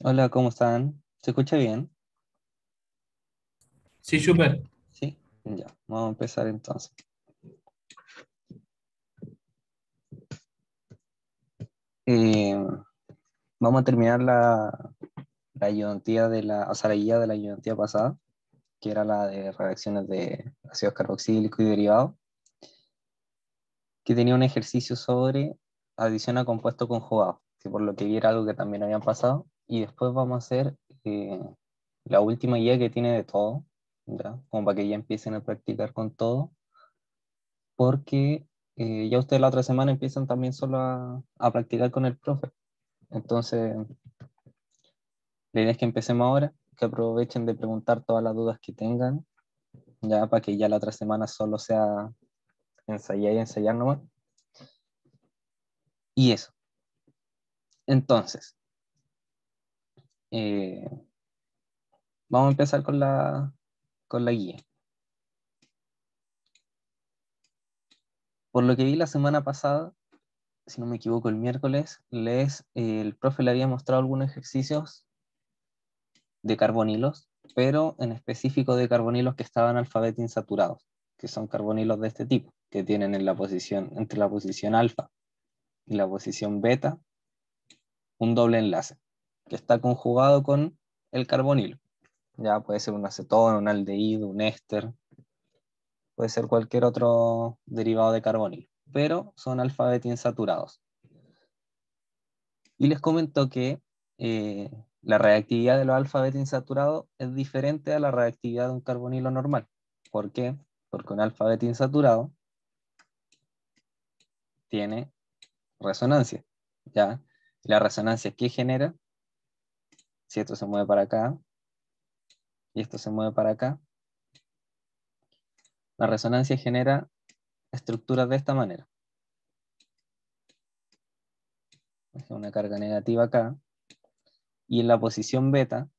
Hola, ¿cómo están? ¿Se escucha bien? Sí, súper. Sí, ya, vamos a empezar entonces. Eh, Vamos a terminar la ayudantía o sea, la guía de la ayudantía pasada, que era la de reacciones de ácidos carboxílicos y derivados, que tenía un ejercicio sobre adición a compuestos conjugados, que por lo que vi era algo que también habían pasado, y después vamos a hacer eh, la última guía que tiene de todo, ¿ya? Como para que ya empiecen a practicar con todo porque ya ustedes la otra semana empiezan también solo a practicar con el profe. Entonces, la idea es que empecemos ahora, que aprovechen de preguntar todas las dudas que tengan, ya para que ya la otra semana solo sea ensayar y ensayar nomás. Y eso. Entonces, eh, vamos a empezar con la guía. Por lo que vi la semana pasada, si no me equivoco, el miércoles, el profe le había mostrado algunos ejercicios de carbonilos, pero en específico de carbonilos que estaban alfabeto insaturados, que son carbonilos de este tipo, que tienen en la posición, entre la posición alfa y la posición beta, un doble enlace, que está conjugado con el carbonilo. Ya puede ser un acetón, un aldehído, un éster, puede ser cualquier otro derivado de carbonilo, pero son alfabeto insaturados. Y les comento que la reactividad de los alfa beta insaturados es diferente a la reactividad de un carbonilo normal. ¿Por qué? Porque un alfa beta insaturado tiene resonancia, ¿ya? La resonancia que genera, si esto se mueve para acá y esto se mueve para acá, la resonancia genera estructuras de esta manera. Una carga negativa acá, y en la posición beta,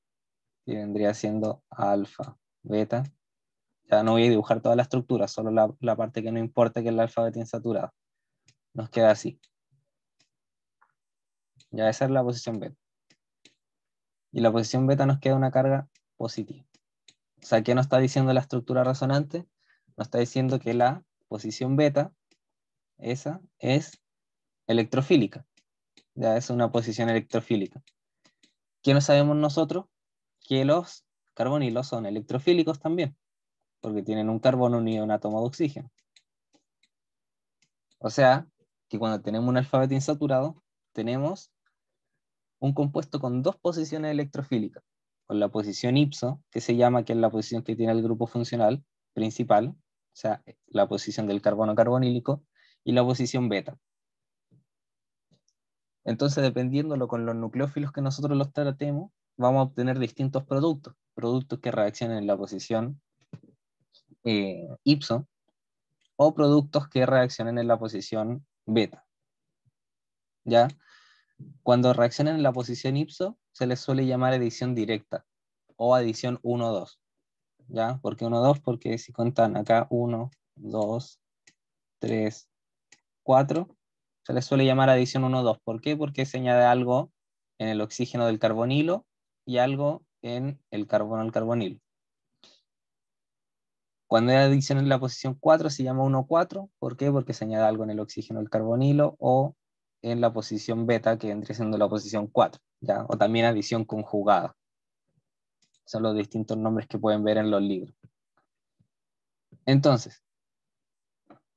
que vendría siendo alfa, beta, ya no voy a dibujar toda la estructura, solo la parte que no importa, que es el alfa beta insaturado. Nos queda así. Ya esa es la posición beta. Y la posición beta nos queda una carga positiva. O sea, ¿qué nos está diciendo la estructura resonante? Nos está diciendo que la posición beta, esa, es electrofílica. Ya es una posición electrofílica. ¿Qué no sabemos nosotros? Que los carbonilos son electrofílicos también, porque tienen un carbono unido a un átomo de oxígeno. O sea, que cuando tenemos un alfabeto insaturado, tenemos un compuesto con dos posiciones electrofílicas, con la posición ipso, que se llama, que es la posición que tiene el grupo funcional principal, o sea, la posición del carbono carbonílico, y la posición beta. Entonces, dependiéndolo con los nucleófilos que nosotros los tratemos, vamos a obtener distintos productos, productos que reaccionen en la posición ipso, o productos que reaccionen en la posición beta. ¿Ya? Cuando reaccionan en la posición ipso, se les suele llamar adición directa o adición 1-2. ¿Ya? ¿Por qué 1, 2? Porque si contan acá 1, 2, 3, 4, se les suele llamar adición 1, 2. ¿Por qué? Porque se añade algo en el oxígeno del carbonilo y algo en el carbono al carbonilo. Cuando hay adición en la posición 4 se llama 1, 4. ¿Por qué? Porque se añade algo en el oxígeno del carbonilo o en la posición beta, que vendría siendo la posición 4, ¿ya? O también adición conjugada. Son los distintos nombres que pueden ver en los libros. Entonces,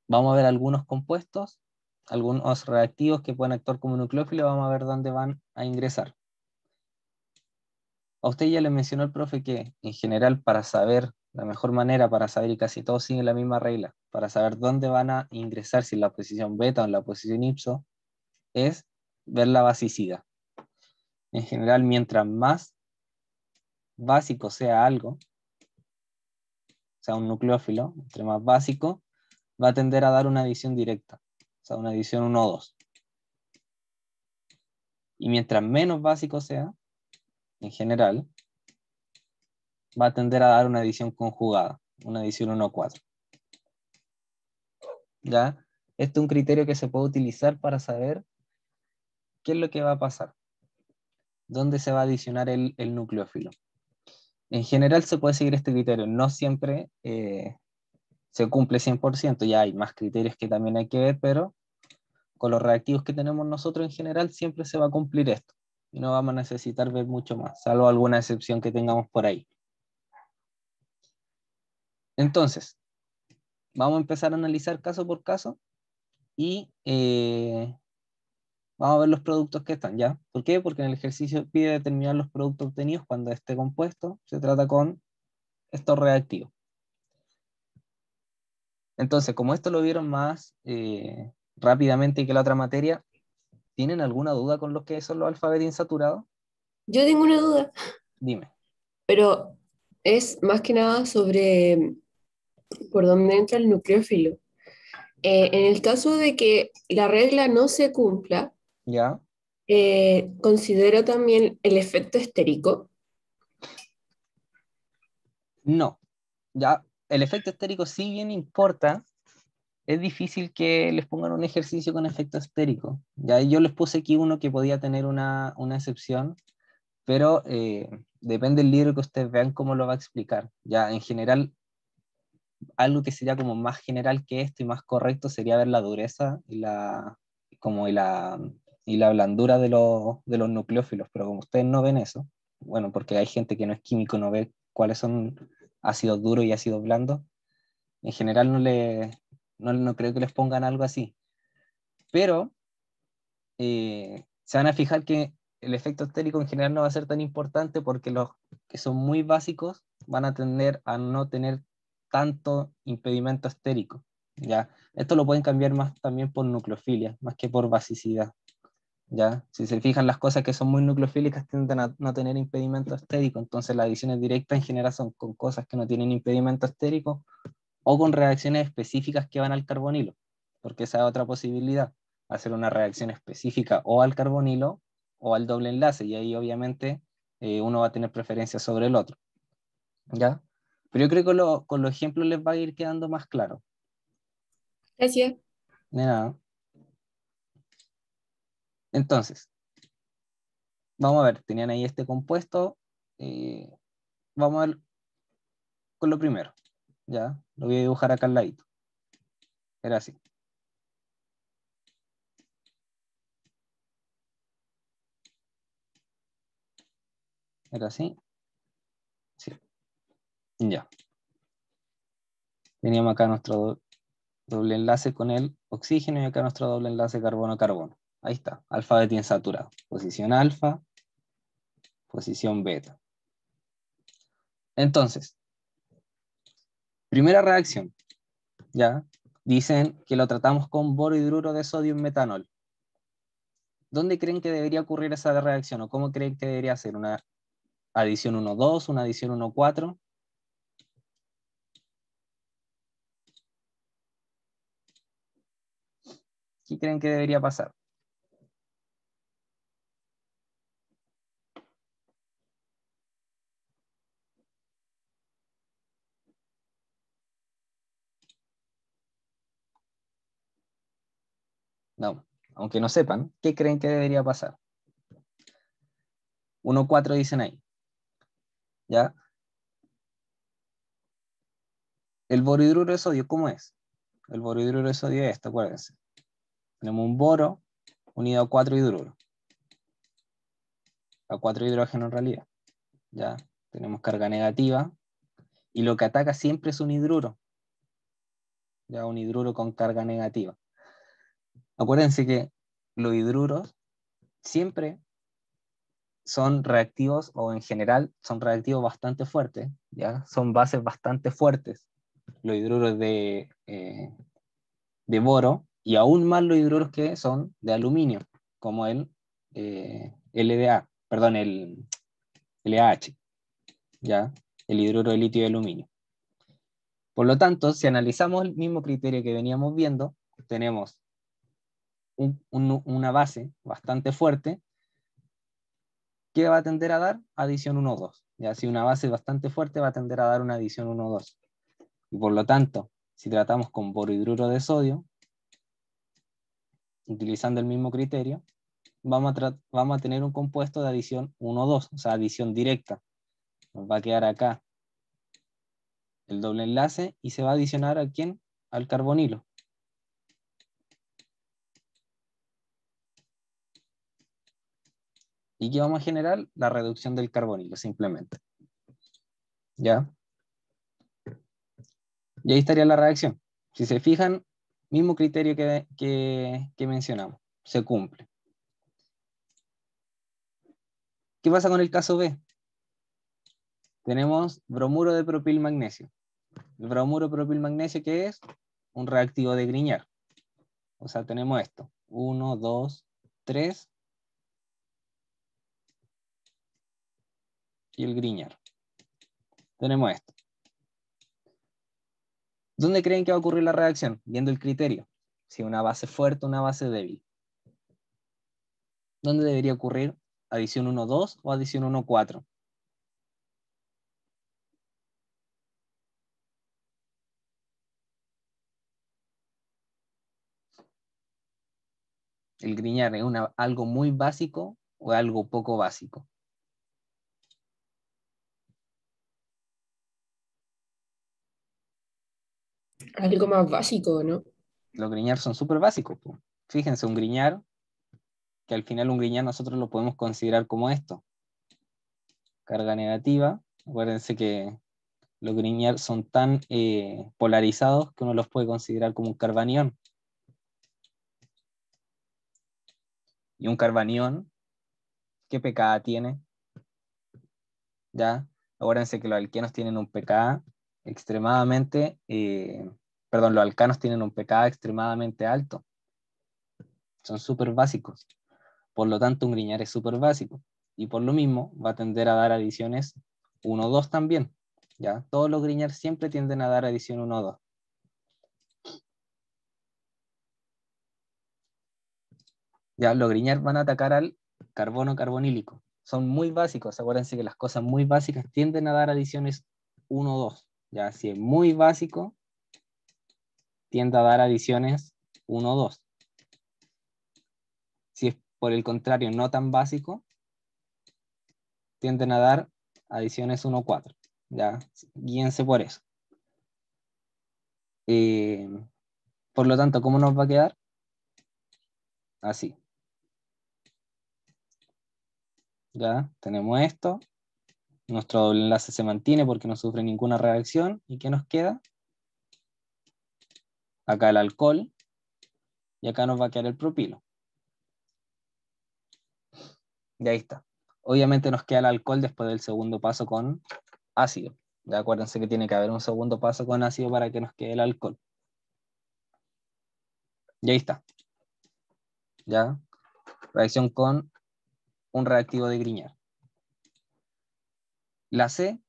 vamos a ver algunos compuestos, algunos reactivos que pueden actuar como nucleófilos, vamos a ver dónde van a ingresar. A usted ya le mencionó el profe que, en general, para saber, la mejor manera para saber, y casi todos siguen la misma regla, para saber dónde van a ingresar, si en la posición beta o en la posición ipso, es ver la basicidad. En general, mientras más básico sea algo, o sea, un nucleófilo, entre más básico, va a tender a dar una adición directa, o sea, una adición 1-2. Y mientras menos básico sea, en general, va a tender a dar una adición conjugada, una adición 1-4. ¿Ya? Este es un criterio que se puede utilizar para saber qué es lo que va a pasar. dónde se va a adicionar el nucleófilo. En general se puede seguir este criterio, no siempre se cumple 100%, ya hay más criterios que también hay que ver, pero con los reactivos que tenemos nosotros en general siempre se va a cumplir esto, y no vamos a necesitar ver mucho más, salvo alguna excepción que tengamos por ahí. Entonces, vamos a empezar a analizar caso por caso, y vamos a ver los productos que están, ¿ya? ¿Por qué? Porque en el ejercicio pide determinar los productos obtenidos cuando este compuesto se trata con estos reactivos. Entonces, como esto lo vieron más rápidamente que la otra materia, ¿tienen alguna duda con lo que son los alfa-beta insaturados? Yo tengo una duda, Dime. pero es más que nada sobre por dónde entra el nucleófilo. En el caso de que la regla no se cumpla, ¿Ya? considero también el efecto estérico. No. Ya, el efecto estérico sí bien importa. Es difícil que les pongan un ejercicio con efecto estérico. Ya yo les puse aquí uno que podía tener una excepción, pero depende del libro que ustedes vean cómo lo va a explicar. Ya en general, algo que sería como más general que esto y más correcto sería ver la dureza como y la blandura de los nucleófilos, pero como ustedes no ven eso, bueno, porque hay gente que no es químico, no ve cuáles son ácidos duros y ácidos blandos, en general no creo que les pongan algo así, pero se van a fijar que el efecto estérico en general no va a ser tan importante porque los que son muy básicos van a tender a no tener tanto impedimento estérico. ¿Ya? Esto lo pueden cambiar más también por nucleofilia, más que por basicidad. ¿Ya? Si se fijan, las cosas que son muy nucleofílicas tienden a no tener impedimento estérico, entonces las adiciones directas en general son con cosas que no tienen impedimento estérico o con reacciones específicas que van al carbonilo, porque esa es otra posibilidad, hacer una reacción específica o al carbonilo o al doble enlace, y ahí obviamente uno va a tener preferencia sobre el otro, ¿ya? Pero yo creo que con los ejemplos les va a ir quedando más claro. Gracias. De nada. Entonces, vamos a ver, tenían ahí este compuesto, eh, vamos a ver con lo primero, ¿ya? Lo voy a dibujar acá al ladito. Era así. Era así. Sí. Ya. Teníamos acá nuestro doble enlace con el oxígeno y acá nuestro doble enlace carbono-carbono. Ahí está, alfa beta insaturado. Posición alfa, posición beta. Entonces, primera reacción, ¿ya? Dicen que lo tratamos con borohidruro de sodio en metanol. ¿Dónde creen que debería ocurrir esa reacción o cómo creen que debería ser? ¿Una adición 1,2, una adición 1,4? ¿Qué creen que debería pasar? No, aunque no sepan, ¿qué creen que debería pasar? 1,4 dicen ahí, ¿ya? El borohidruro de sodio, ¿cómo es? El borohidruro de sodio es esto, acuérdense. Tenemos un boro unido a 4 hidruros, a 4 hidrógenos en realidad. ¿Ya? Tenemos carga negativa y lo que ataca siempre es un hidruro, ya un hidruro con carga negativa. Acuérdense que los hidruros siempre son reactivos o en general son reactivos bastante fuertes, ¿ya? Son bases bastante fuertes. Los hidruros de boro y aún más los hidruros que son de aluminio, como el LDA, perdón, el LAH, ¿ya? El hidruro de litio y aluminio. Por lo tanto, si analizamos el mismo criterio que veníamos viendo, tenemos una base bastante fuerte que va a tender a dar adición 1,2. Ya si una base bastante fuerte va a tender a dar una adición 1,2. Y por lo tanto, si tratamos con borohidruro de sodio, utilizando el mismo criterio, vamos a tener un compuesto de adición 1,2, o sea, adición directa. Nos va a quedar acá el doble enlace y se va a adicionar ¿a quién? Al carbonilo. ¿Y qué vamos a generar? La reducción del carbonilo, simplemente. ¿Ya? Y ahí estaría la reacción. Si se fijan, mismo criterio que mencionamos. Se cumple. ¿Qué pasa con el caso B? Tenemos bromuro de propil magnesio. El bromuro propil magnesio, ¿qué es? Un reactivo de Grignard. O sea, tenemos esto. 1, 2, 3. Y el Grignard. Tenemos esto. ¿Dónde creen que va a ocurrir la reacción? Viendo el criterio. Si una base fuerte o una base débil. ¿Dónde debería ocurrir? ¿Adición 1,2 o adición 1,4? ¿El Grignard es algo muy básico o algo poco básico? Algo más básico, ¿no? Los Grignard son súper básicos. Po. Fíjense, un Grignard, que al final un Grignard nosotros lo podemos considerar como esto. Carga negativa. Acuérdense que los Grignard son tan polarizados que uno los puede considerar como un carbanión. Y un carbanión, ¿qué pKa tiene? ¿Ya? Acuérdense que los alquenos tienen un pKa extremadamente, los alcanos tienen un pKa extremadamente alto. Son súper básicos. Por lo tanto, un Grignard es súper básico. Y por lo mismo va a tender a dar adiciones 1,2 también. ¿Ya? Todos los Grignard siempre tienden a dar adición 1,2. Ya, los Grignard van a atacar al carbono carbonílico. Son muy básicos. Acuérdense que las cosas muy básicas tienden a dar adiciones 1,2. Ya, si es muy básico, tiende a dar adiciones 1,2. Si es por el contrario no tan básico, tienden a dar adiciones 1,4. Ya, guíense por eso. Por lo tanto, ¿cómo nos va a quedar? Así. Ya, tenemos esto. Nuestro doble enlace se mantiene porque no sufre ninguna reacción. ¿Y qué nos queda? Acá el alcohol. Y acá nos va a quedar el propilo. Y ahí está. Obviamente nos queda el alcohol después del segundo paso con ácido. Ya acuérdense que tiene que haber un segundo paso con ácido para que nos quede el alcohol. Y ahí está. Ya. Reacción con un reactivo de Grignard. La C,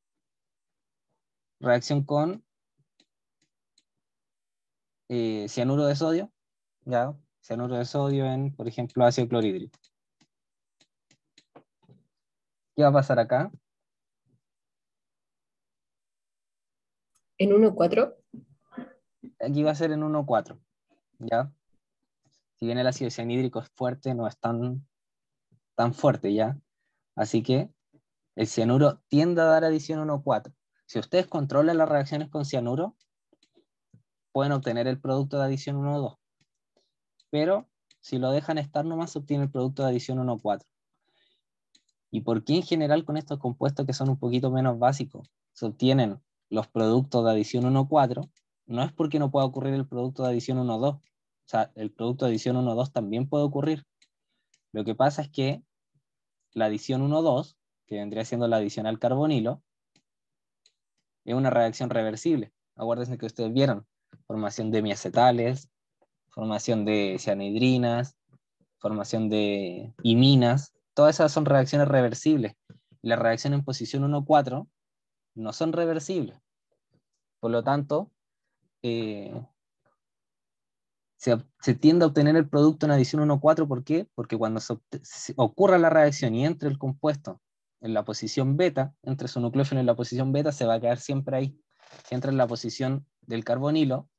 reacción con cianuro de sodio. Ya. Cianuro de sodio en, por ejemplo, ácido clorhídrico. ¿Qué va a pasar acá? En 1,4. Aquí va a ser en 1,4. ¿Ya? Si bien el ácido cianhídrico es fuerte, no es tan fuerte, ¿ya? Así que el cianuro tiende a dar adición 1,4. Si ustedes controlan las reacciones con cianuro, pueden obtener el producto de adición 1,2. Pero si lo dejan estar nomás, se obtiene el producto de adición 1,4. ¿Y por qué en general con estos compuestos que son un poquito menos básicos se obtienen los productos de adición 1,4? No es porque no pueda ocurrir el producto de adición 1,2. O sea, el producto de adición 1,2 también puede ocurrir. Lo que pasa es que la adición 1,2, que vendría siendo la adición al carbonilo, es una reacción reversible. Acuérdense que ustedes vieron formación de miacetales, formación de cianhidrinas, formación de iminas. Todas esas son reacciones reversibles. Las reacciones en posición 1,4 no son reversibles. Por lo tanto, se tiende a obtener el producto en adición 1,4. ¿Por qué? Porque cuando se ocurra la reacción y entre el compuesto en la posición beta, entre su nucleófilo en la posición beta, se va a quedar siempre ahí. Si entra en la posición del carbonilo,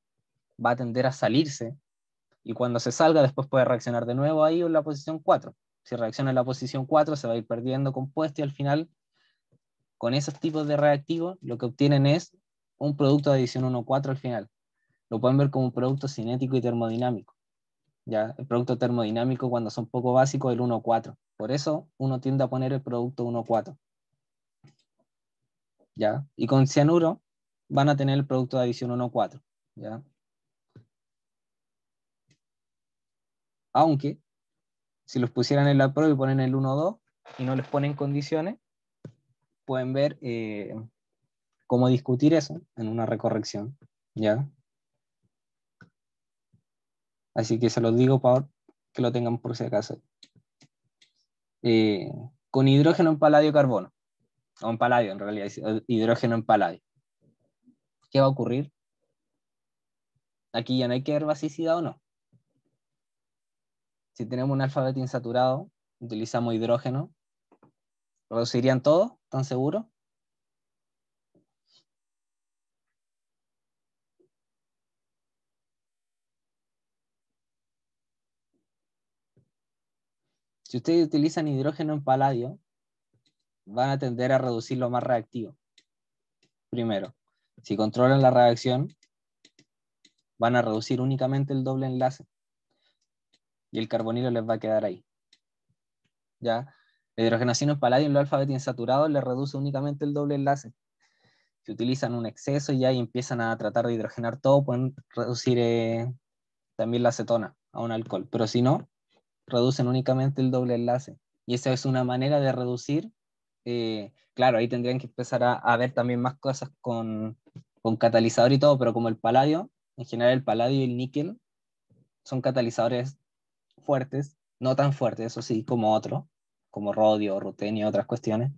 va a tender a salirse y cuando se salga después puede reaccionar de nuevo ahí o en la posición 4. Si reacciona en la posición 4, se va a ir perdiendo compuesto y al final, con esos tipos de reactivos, lo que obtienen es un producto de adición 1,4 al final. Lo pueden ver como un producto cinético y termodinámico. ¿Ya? El producto termodinámico, cuando son poco básicos, el 1,4. Por eso uno tiende a poner el producto 1,4. ¿Ya? Y con cianuro van a tener el producto de adición 1,4. ¿Ya? Aunque, si los pusieran en la prueba y ponen el 1,2 y no les ponen condiciones, pueden ver cómo discutir eso en una recorrección. ¿Ya? Así que se los digo para que lo tengan por si acaso. Con hidrógeno en paladio carbono, o en paladio en realidad, hidrógeno en paladio. ¿Qué va a ocurrir? Aquí ya no hay que ver basicidad o no. Si tenemos un alfabeto insaturado, utilizamos hidrógeno, ¿reducirían todo? ¿Están seguros? Si ustedes utilizan hidrógeno en paladio, van a tender a reducir lo más reactivo. Primero, si controlan la reacción, van a reducir únicamente el doble enlace y el carbonilo les va a quedar ahí. ¿Ya? La hidrogenación en paladio en los alfabetos insaturados les reduce únicamente el doble enlace. Si utilizan un exceso ya y empiezan a tratar de hidrogenar todo, pueden reducir también la acetona a un alcohol. Pero si no, reducen únicamente el doble enlace. Y esa es una manera de reducir. Claro, ahí tendrían que empezar a ver también más cosas con catalizador y todo, pero como el paladio, en general el paladio y el níquel son catalizadores fuertes, no tan fuertes, eso sí, como otros, como rodio, rutenio y otras cuestiones.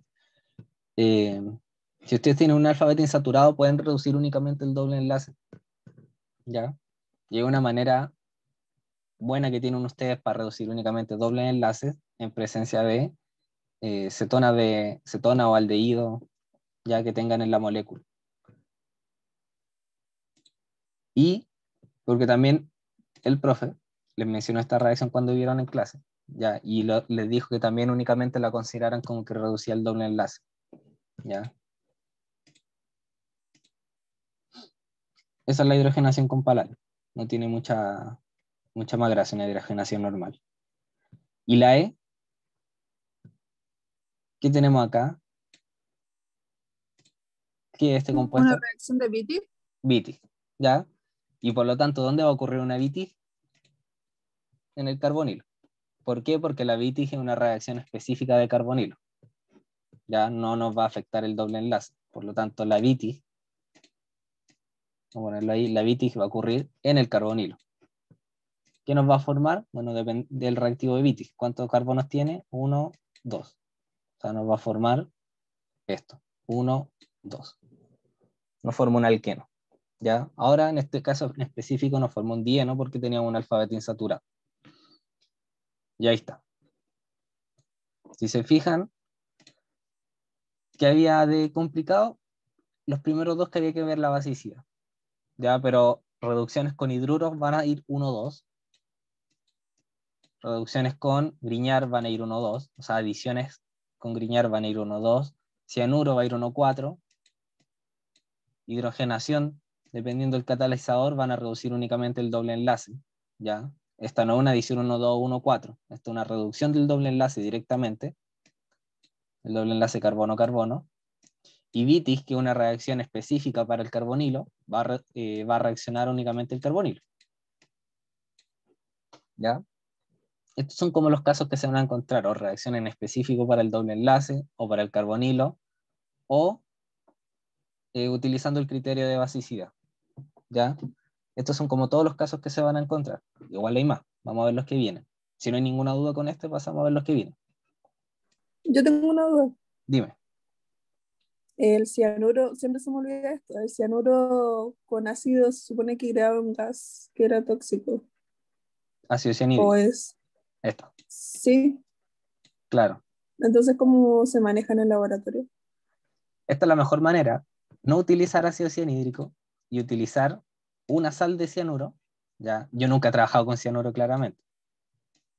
Eh, si ustedes tienen un alfabeto insaturado, pueden reducir únicamente el doble enlace. ¿Ya? Y hay una manera buena que tienen ustedes para reducir únicamente dobles enlaces en presencia de cetona o aldehído, ya que tengan en la molécula. Y porque también el profe les mencionó esta reacción cuando vieron en clase, ya, y les dijo que también únicamente la consideraran como que reducía el doble enlace. ¿Ya? Esa es la hidrogenación con paladio. No tiene mucha más gracia una hidrogenación normal. Y la E, ¿qué tenemos acá? ¿Qué es este Una compuesto? reacción de Beatty. Vitis, ¿ya? Y por lo tanto, ¿dónde va a ocurrir una vitis? En el carbonilo. ¿Por qué? Porque la vitis es una reacción específica de carbonilo. Ya no nos va a afectar el doble enlace. Por lo tanto, la vitis, vamos a ponerlo ahí, la vitis va a ocurrir en el carbonilo. ¿Qué nos va a formar? Bueno, depende del reactivo de vitis. ¿Cuántos carbonos tiene? 1, 2. O sea, nos va a formar esto. 1, 2. Nos forma un alqueno. ¿Ya? Ahora, en este caso en específico, nos formó un dieno porque teníamos un alfabeto insaturado. Y ahí está. Si se fijan, ¿qué había de complicado? Los primeros dos que había que ver la basicidad. ¿Ya? Pero reducciones con hidruros van a ir 1, 2. Reducciones con Grignard van a ir 1, 2. O sea, adiciones con Grignard van a ir 1, 2. Cianuro va a ir 1, 4. Hidrogenación, dependiendo del catalizador, van a reducir únicamente el doble enlace. ¿Ya? Esta no es una adición 1, 2, 1, 4. Esta es una reducción del doble enlace directamente. El doble enlace carbono-carbono. Y vitis, que es una reacción específica para el carbonilo, va a reaccionar únicamente el carbonilo. ¿Ya? Estos son como los casos que se van a encontrar, o reacción en específico para el doble enlace, o para el carbonilo, o utilizando el criterio de basicidad. ¿Ya? Estos son como todos los casos que se van a encontrar. Igual hay más, vamos a ver los que vienen. Si no hay ninguna duda con este, pasamos a ver los que vienen. Yo tengo una duda. Dime. El cianuro, siempre se me olvida esto, el cianuro con ácido se supone que creaba un gas que era tóxico. Ácido ¿O cianhídrico. es? Esto, Sí. claro. Entonces, ¿cómo se maneja en el laboratorio? Esta es la mejor manera, no utilizar ácido cianhídrico y utilizar una sal de cianuro. ¿Ya? Yo nunca he trabajado con cianuro claramente,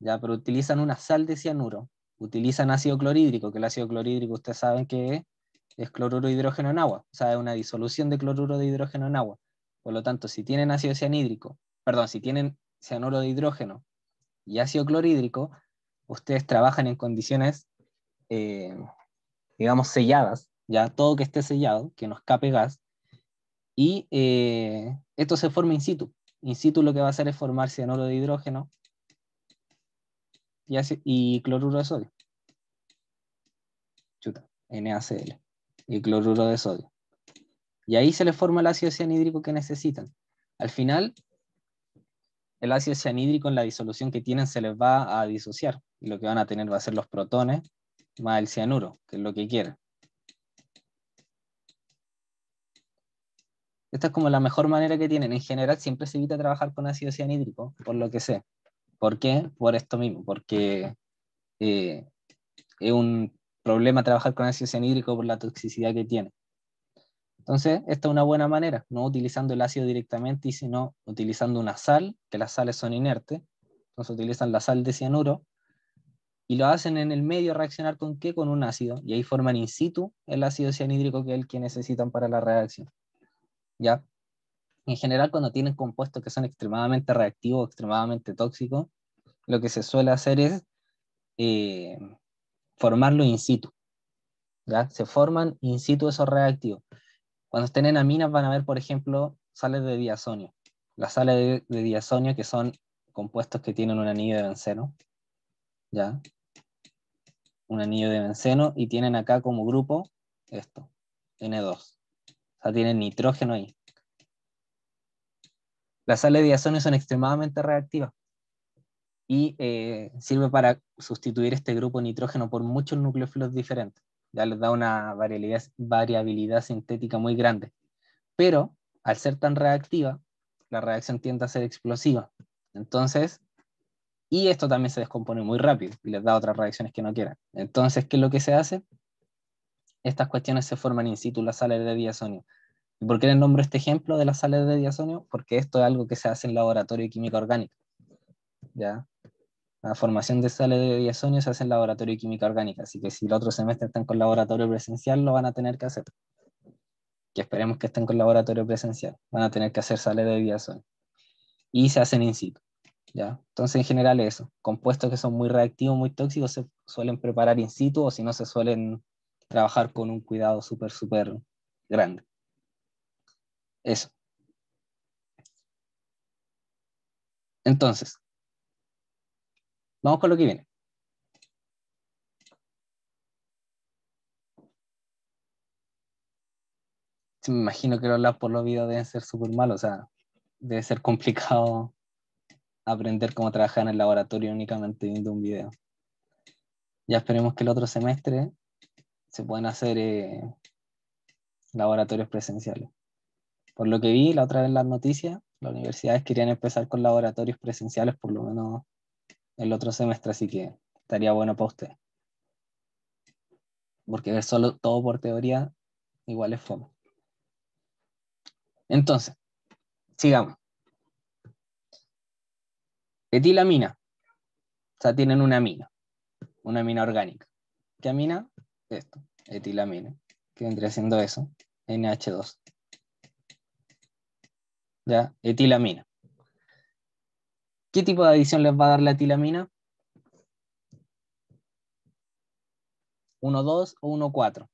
ya, pero utilizan una sal de cianuro, utilizan ácido clorhídrico, que el ácido clorhídrico ustedes saben que es cloruro de hidrógeno en agua, o sea, es una disolución de cloruro de hidrógeno en agua. Por lo tanto, si tienen ácido cianhídrico, perdón, si tienen cianuro de hidrógeno y ácido clorhídrico, ustedes trabajan en condiciones, digamos, selladas, ya todo que esté sellado, que no escape gas, y esto se forma in situ. In situ lo que va a hacer es formar cianuro de hidrógeno y cloruro de sodio. Chuta, NaCl. Y cloruro de sodio. Y ahí se les forma el ácido cianhídrico que necesitan. Al final, el ácido cianhídrico en la disolución que tienen se les va a disociar. Y lo que van a tener va a ser los protones más el cianuro, que es lo que quieren. Esta es como la mejor manera que tienen. En general siempre se evita trabajar con ácido cianhídrico, por lo que sé. ¿Por qué? Por esto mismo, porque es un problema trabajar con ácido cianhídrico por la toxicidad que tiene. Entonces, esta es una buena manera, no utilizando el ácido directamente, sino utilizando una sal, que las sales son inertes. Entonces utilizan la sal de cianuro y lo hacen en el medio reaccionar con ¿qué? Con un ácido, y ahí forman in situ el ácido cianhídrico que es el que necesitan para la reacción. ¿Ya? En general, cuando tienen compuestos que son extremadamente reactivos, extremadamente tóxicos, lo que se suele hacer es formarlo in situ. ¿Ya? Se forman in situ esos reactivos. Cuando estén en aminas van a ver, por ejemplo, sales de diazonio. Las sales de diazonio, que son compuestos que tienen un anillo de benceno, ¿ya? Un anillo de benceno, y tienen acá como grupo esto, N2. O sea, tienen nitrógeno ahí. Las sales de diazonio son extremadamente reactivas y sirve para sustituir este grupo nitrógeno por muchos nucleófilos diferentes. Ya les da una variabilidad sintética muy grande. Pero al ser tan reactiva, la reacción tiende a ser explosiva. Entonces, y esto también se descompone muy rápido y les da otras reacciones que no quieran. Entonces, ¿qué es lo que se hace? Estas cuestiones se forman in situ, las sales de diazonio. ¿Y por qué les nombro este ejemplo de las sales de diazonio? Porque esto es algo que se hace en laboratorio de química orgánica. ¿Ya? La formación de sales de diazonio se hace en laboratorio de química orgánica, así que si el otro semestre están con laboratorio presencial, lo van a tener que hacer. Que esperemos que estén con laboratorio presencial. Van a tener que hacer sales de diazonio. Y se hacen in situ. ¿Ya? Entonces, en general, eso. Compuestos que son muy reactivos, muy tóxicos, se suelen preparar in situ, o si no, se suelen trabajar con un cuidado súper, súper grande. Eso. Entonces, vamos con lo que viene. Sí, me imagino que los labs por los videos deben ser súper malos, o sea, debe ser complicado aprender cómo trabajar en el laboratorio únicamente viendo un video. Ya esperemos que el otro semestre se puedan hacer laboratorios presenciales. Por lo que vi la otra vez en las noticias, las universidades querían empezar con laboratorios presenciales por lo menos el otro semestre, así que estaría bueno para usted. Porque ver solo todo por teoría igual es fome. Entonces, sigamos. Etilamina. O sea, tienen una amina orgánica. ¿Qué amina? Esto, etilamina. Que vendría siendo eso, NH2. ¿Ya? Etilamina. ¿Qué tipo de adición les va a dar la etilamina? 1,2 o 1,4.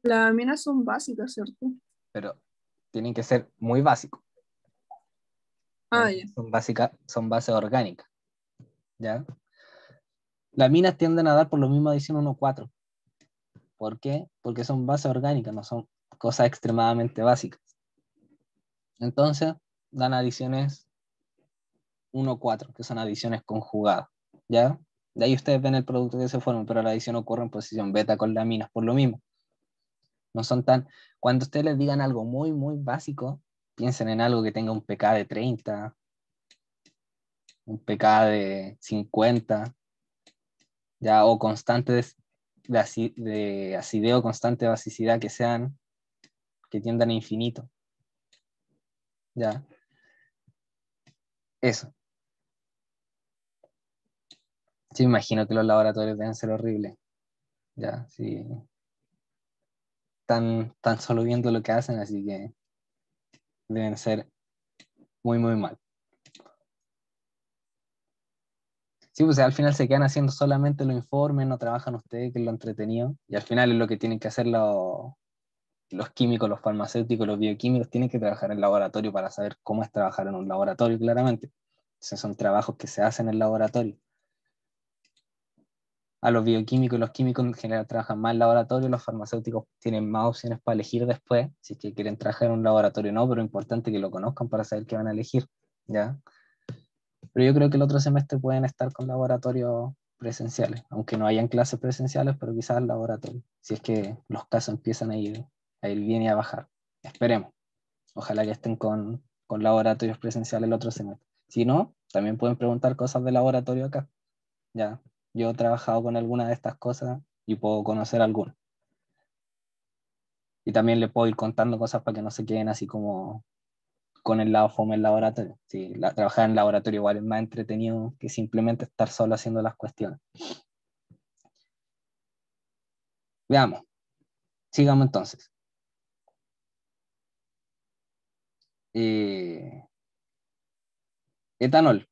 Las aminas son básicas, ¿cierto? Pero tienen que ser muy básicos. Ah, ya. Son bases orgánicas. ¿Ya? Las aminas tienden a dar por lo mismo adición 1,4. ¿Por qué? Porque son bases orgánicas, no son cosas extremadamente básicas. Entonces, dan adiciones 1,4, que son adiciones conjugadas. ¿Ya? De ahí ustedes ven el producto que se forma, pero la adición ocurre en posición beta con laminas, por lo mismo. No son tan... Cuando ustedes les digan algo muy, muy básico, piensen en algo que tenga un pK de 30, un pK de 50, ¿ya? O constantes de acideo, constante de basicidad que tiendan a infinito. Ya, eso. Sí, me imagino que los laboratorios deben ser horribles. Ya, sí. Están solo viendo lo que hacen, así que deben ser muy, muy mal. Sí, pues al final se quedan haciendo solamente los informes, no trabajan ustedes, que es lo entretenido, y al final es lo que tienen que hacer los químicos, los farmacéuticos, los bioquímicos, tienen que trabajar en el laboratorio para saber cómo es trabajar en un laboratorio, claramente. Esos son trabajos que se hacen en el laboratorio. A los bioquímicos y los químicos en general trabajan más en laboratorio, los farmacéuticos tienen más opciones para elegir después, si es que quieren trabajar en un laboratorio o no, pero es importante que lo conozcan para saber qué van a elegir, ¿ya? Pero yo creo que el otro semestre pueden estar con laboratorios presenciales, aunque no hayan clases presenciales, pero quizás laboratorio, si es que los casos empiezan a ir bien y a bajar. Esperemos. Ojalá que estén con laboratorios presenciales el otro semestre. Si no, también pueden preguntar cosas de laboratorio acá. Ya, yo he trabajado con algunas de estas cosas y puedo conocer algunas. Y también les puedo ir contando cosas para que no se queden así como con el lado fome el laboratorio. Sí, trabajar en laboratorio igual es más entretenido que simplemente estar solo haciendo las cuestiones. Veamos, sigamos entonces. Eh, etanol.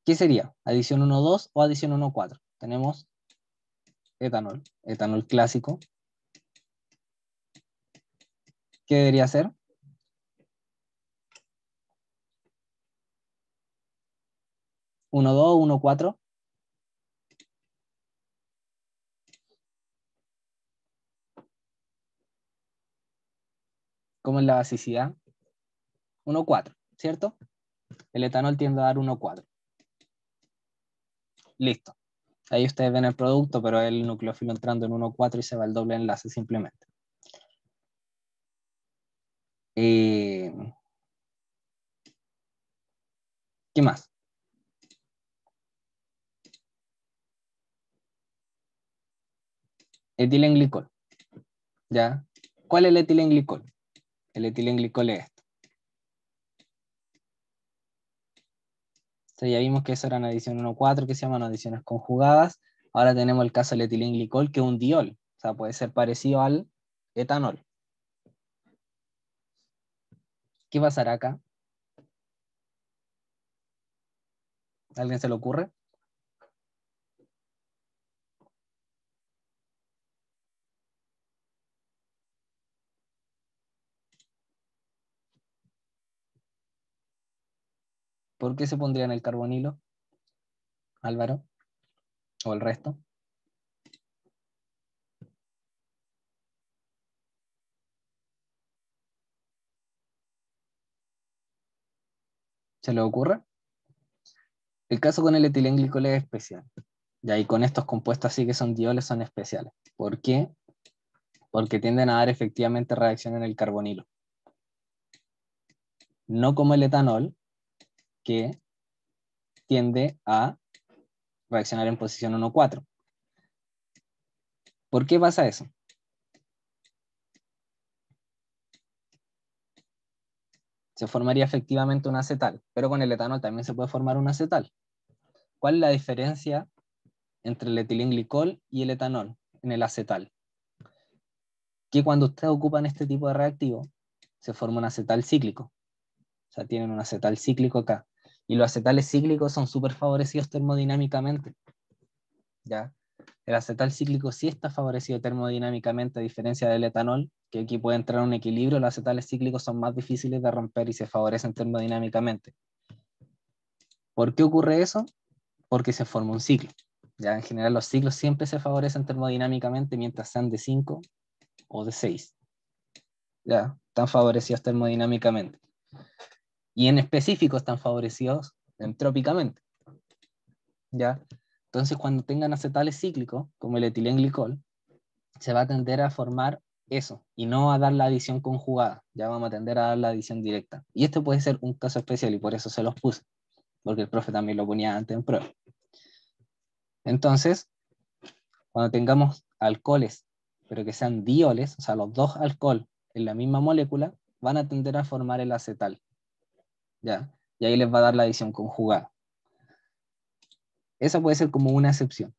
¿Qué sería? ¿Adición 1,2 o adición 1,4? Tenemos etanol, etanol clásico. ¿Qué debería ser? 1,2, 1,4. ¿Cómo es la basicidad? 1,4, ¿cierto? El etanol tiende a dar 1,4. Listo. Ahí ustedes ven el producto, pero el nucleófilo entrando en 1,4 y se va el doble enlace simplemente. ¿Qué más? Etilenglicol. ¿Ya? ¿Cuál es el etilenglicol? El etilenglicol es esto. Entonces ya vimos que eso eran adición 1,4, que se llaman adiciones conjugadas. Ahora tenemos el caso del etilenglicol, que es un diol. O sea, puede ser parecido al etanol. ¿Qué pasará acá? ¿A alguien se le ocurre? ¿Por qué se pondría en el carbonilo, Álvaro? ¿O el resto? ¿Se le ocurre? El caso con el etilenglicol es especial. Y ahí con estos compuestos así que son dioles son especiales. ¿Por qué? Porque tienden a dar efectivamente reacción en el carbonilo. No como el etanol, que tiende a reaccionar en posición 1,4. ¿Por qué pasa eso? Se formaría efectivamente un acetal, pero con el etanol también se puede formar un acetal. ¿Cuál es la diferencia entre el etilenglicol y el etanol en el acetal? Que cuando ustedes ocupan este tipo de reactivo, se forma un acetal cíclico. O sea, tienen un acetal cíclico acá. Y los acetales cíclicos son súper favorecidos termodinámicamente. ¿Ya? El acetal cíclico sí está favorecido termodinámicamente, a diferencia del etanol, que aquí puede entrar en un equilibrio. Los acetales cíclicos son más difíciles de romper y se favorecen termodinámicamente. ¿Por qué ocurre eso? Porque se forma un ciclo. Ya en general los ciclos siempre se favorecen termodinámicamente mientras sean de 5 o de 6. Ya, están favorecidos termodinámicamente. Y en específico están favorecidos entrópicamente. ¿Ya? Entonces cuando tengan acetales cíclicos, como el etilenglicol, se va a tender a formar eso, y no a dar la adición conjugada, ya vamos a tender a dar la adición directa. Y este puede ser un caso especial, y por eso se los puse, porque el profe también lo ponía antes en prueba. Entonces, cuando tengamos alcoholes, pero que sean dioles, o sea, los dos alcohol en la misma molécula, van a tender a formar el acetal, ¿ya? Y ahí les va a dar la adición conjugada. Esa puede ser como una excepción,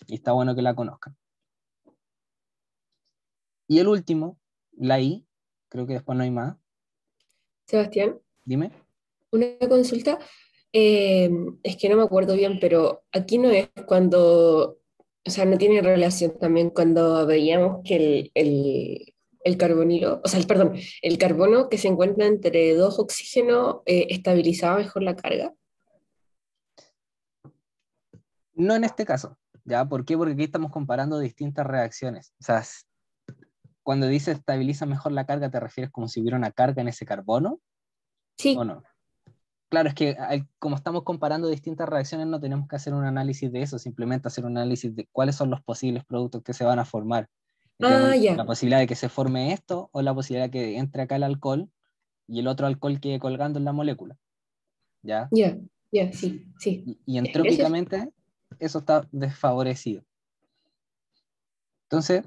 y está bueno que la conozcan. Y el último, la I, creo que después no hay más. Sebastián, Dime. una consulta. Es que no me acuerdo bien, pero aquí no es cuando, o sea, no tiene relación también cuando veíamos que el carbonilo, o sea, perdón, el carbono que se encuentra entre dos oxígenos estabilizaba mejor la carga. No en este caso, ¿ya? ¿Por qué? Porque aquí estamos comparando distintas reacciones. O sea, cuando dice estabiliza mejor la carga, ¿te refieres como si hubiera una carga en ese carbono o Sí, no? Claro, es que como estamos comparando distintas reacciones, no tenemos que hacer un análisis de eso, simplemente hacer un análisis de cuáles son los posibles productos que se van a formar. Y tenemos ah, la ya, posibilidad de que se forme esto o la posibilidad de que entre acá el alcohol y el otro alcohol quede colgando en la molécula, ¿ya? ya, ya, sí, sí. Y Ya, gracias. entrópicamente eso está desfavorecido. Entonces,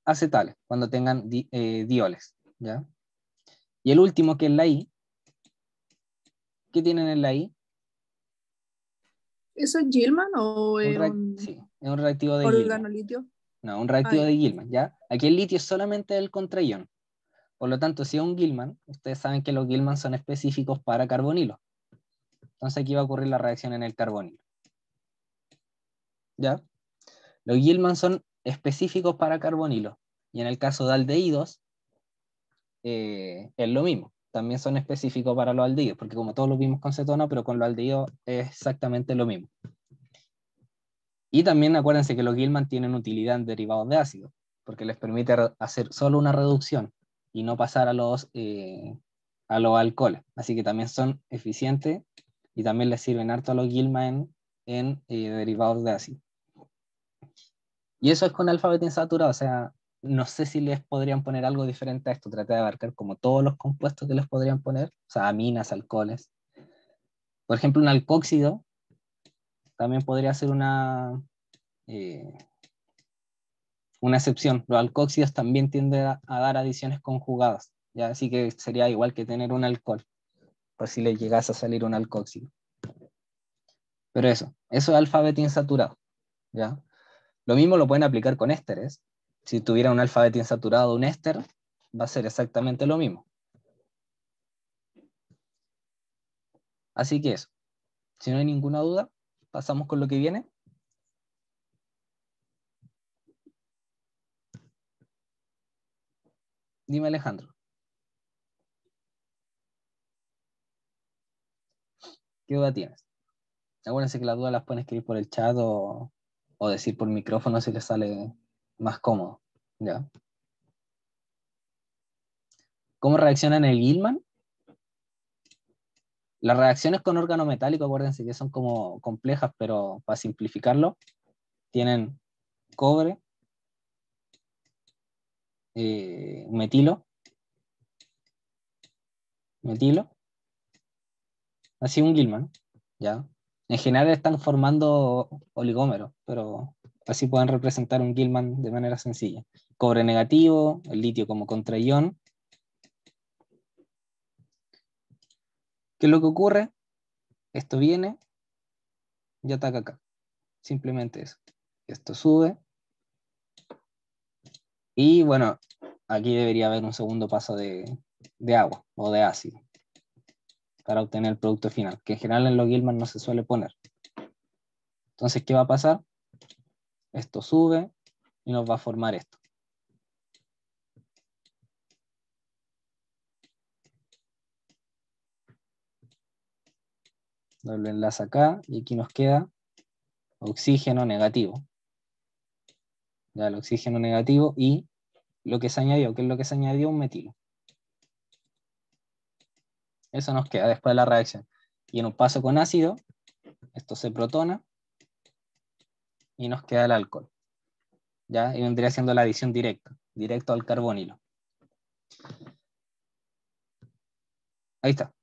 acetales, cuando tengan dioles, ¿ya? Y el último, que es la I, ¿qué tienen en la I? ¿Eso es Gilman o es Sí, un es un reactivo de Gilman. organolitio? No, un Ah, reactivo ya. de Gilman, ¿ya? Aquí el litio es solamente el contraión. Por lo tanto, si es un Gilman, ustedes saben que los Gilman son específicos para carbonilo. Entonces aquí va a ocurrir la reacción en el carbonilo, ¿ya? Los Gilman son específicos para carbonilo. Y en el caso de aldehídos, es lo mismo. También son específicos para los aldehídos, porque como todos los vimos con cetona, pero con los aldehídos es exactamente lo mismo. Y también acuérdense que los Gilman tienen utilidad en derivados de ácido, porque les permite hacer solo una reducción y no pasar a los alcoholes. Así que también son eficientes y también les sirven harto a los Gilman en derivados de ácido. Y eso es con alfabeto insaturado, o sea, no sé si les podrían poner algo diferente a esto, traté de abarcar como todos los compuestos que les podrían poner, o sea, aminas, alcoholes. Por ejemplo, un alcóxido también podría ser eh, una excepción. Los alcóxidos también tienden a dar adiciones conjugadas, ¿ya? Así que sería igual que tener un alcohol, por si le llegase a salir un alcóxido. Pero eso es alfabeto insaturado, ¿ya? Lo mismo lo pueden aplicar con ésteres. Si tuviera un alfabeto insaturado, un éster, va a ser exactamente lo mismo. Así que eso. Si no hay ninguna duda, pasamos con lo que viene. Dime, Alejandro, ¿qué duda tienes? Acuérdense que las dudas las pueden escribir por el chat o decir por micrófono si les sale más cómodo. ¿Ya? ¿Cómo reaccionan el Gilman? Las reacciones con órgano metálico, acuérdense que son como complejas, pero para simplificarlo, tienen cobre, metilo, así un Gilman, ¿ya? En general están formando oligómeros, pero así pueden representar un Gilman de manera sencilla. Cobre negativo, el litio como contraión. ¿Qué es lo que ocurre? Esto viene y ataca acá. Simplemente eso. Esto sube. Y bueno, aquí debería haber un segundo paso de agua o de ácido para obtener el producto final, que en general en los Gilman no se suele poner. Entonces, ¿qué va a pasar? Esto sube y nos va a formar esto. Doble enlace acá y aquí nos queda oxígeno negativo. Ya el oxígeno negativo y lo que se añadió, ¿qué es lo que se añadió? Un metilo. Eso nos queda después de la reacción. Y en un paso con ácido, esto se protona y nos queda el alcohol. ¿Ya? Y vendría siendo la adición directa, directo al carbonilo. Ahí está.